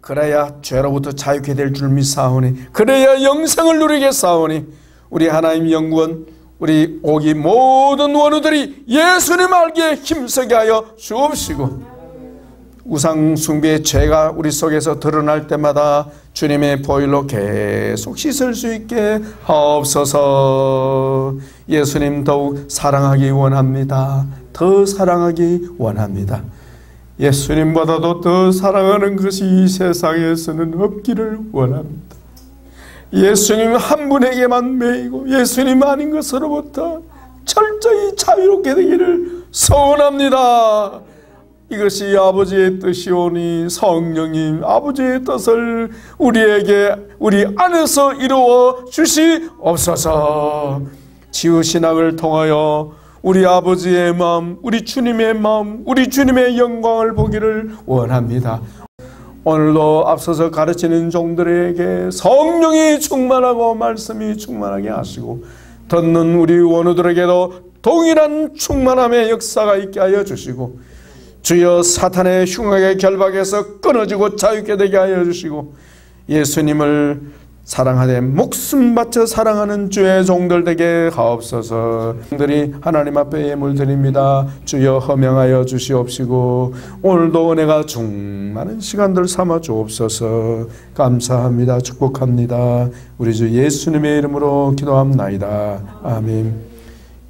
A: 그래야 죄로부터 자유케 될 줄 믿사오니, 그래야 영생을 누리게 사오니, 우리 하나님 연구원, 우리 오기 모든 원우들이 예수님 알기에 힘쓰게 하여 주옵시고, 우상 숭배의 죄가 우리 속에서 드러날 때마다 주님의 보혈로 계속 씻을 수 있게 하옵소서. 예수님 더욱 사랑하기 원합니다. 더 사랑하기 원합니다. 예수님보다도 더 사랑하는 것이 이 세상에서는 없기를 원합니다. 예수님 한 분에게만 매이고 예수님 아닌 것으로부터 철저히 자유롭게 되기를 소원합니다. 이것이 아버지의 뜻이오니 성령님 아버지의 뜻을 우리에게 우리 안에서 이루어 주시옵소서. 지우신학을 통하여 우리 아버지의 마음, 우리 주님의 마음, 우리 주님의 영광을 보기를 원합니다. 오늘도 앞서서 가르치는 종들에게 성령이 충만하고 말씀이 충만하게 하시고, 듣는 우리 원우들에게도 동일한 충만함의 역사가 있게 하여 주시고, 주여 사탄의 흉악의 결박에서 끊어지고 자유케 되게 하여 주시고, 예수님을 사랑하되 목숨 바쳐 사랑하는 주의 종들 되게 하옵소서. 종들이 하나님 앞에 예물 드립니다. 주여 허명하여 주시옵시고, 오늘도 은혜가 충만한 시간들 삼아 주옵소서. 감사합니다. 축복합니다. 우리 주 예수님의 이름으로 기도합나이다. 아멘.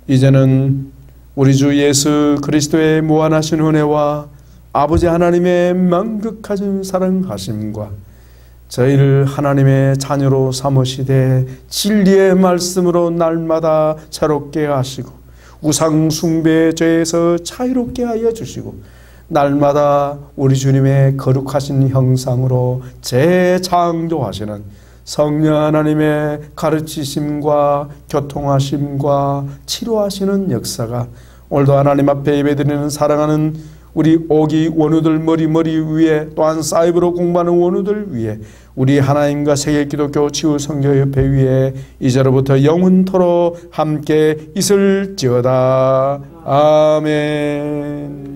A: 이제는 우리 주 예수 그리스도의 무한하신 은혜와 아버지 하나님의 만극하신 사랑하심과 저희를 하나님의 자녀로 삼으시되 진리의 말씀으로 날마다 새롭게 하시고 우상 숭배의 죄에서 자유롭게 하여 주시고, 날마다 우리 주님의 거룩하신 형상으로 재창조하시는 성령 하나님의 가르치심과 교통하심과 치료하시는 역사가 오늘도 하나님 앞에 예배드리는 사랑하는 우리 오기 원우들 머리 위에, 또한 사이버로 공부하는 원우들 위에, 우리 하나님과 세계기독교 치유선교협회 위에 이제로부터 영원토록 함께 있을지어다. 아멘.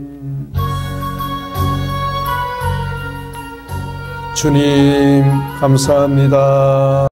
A: 주님 감사합니다.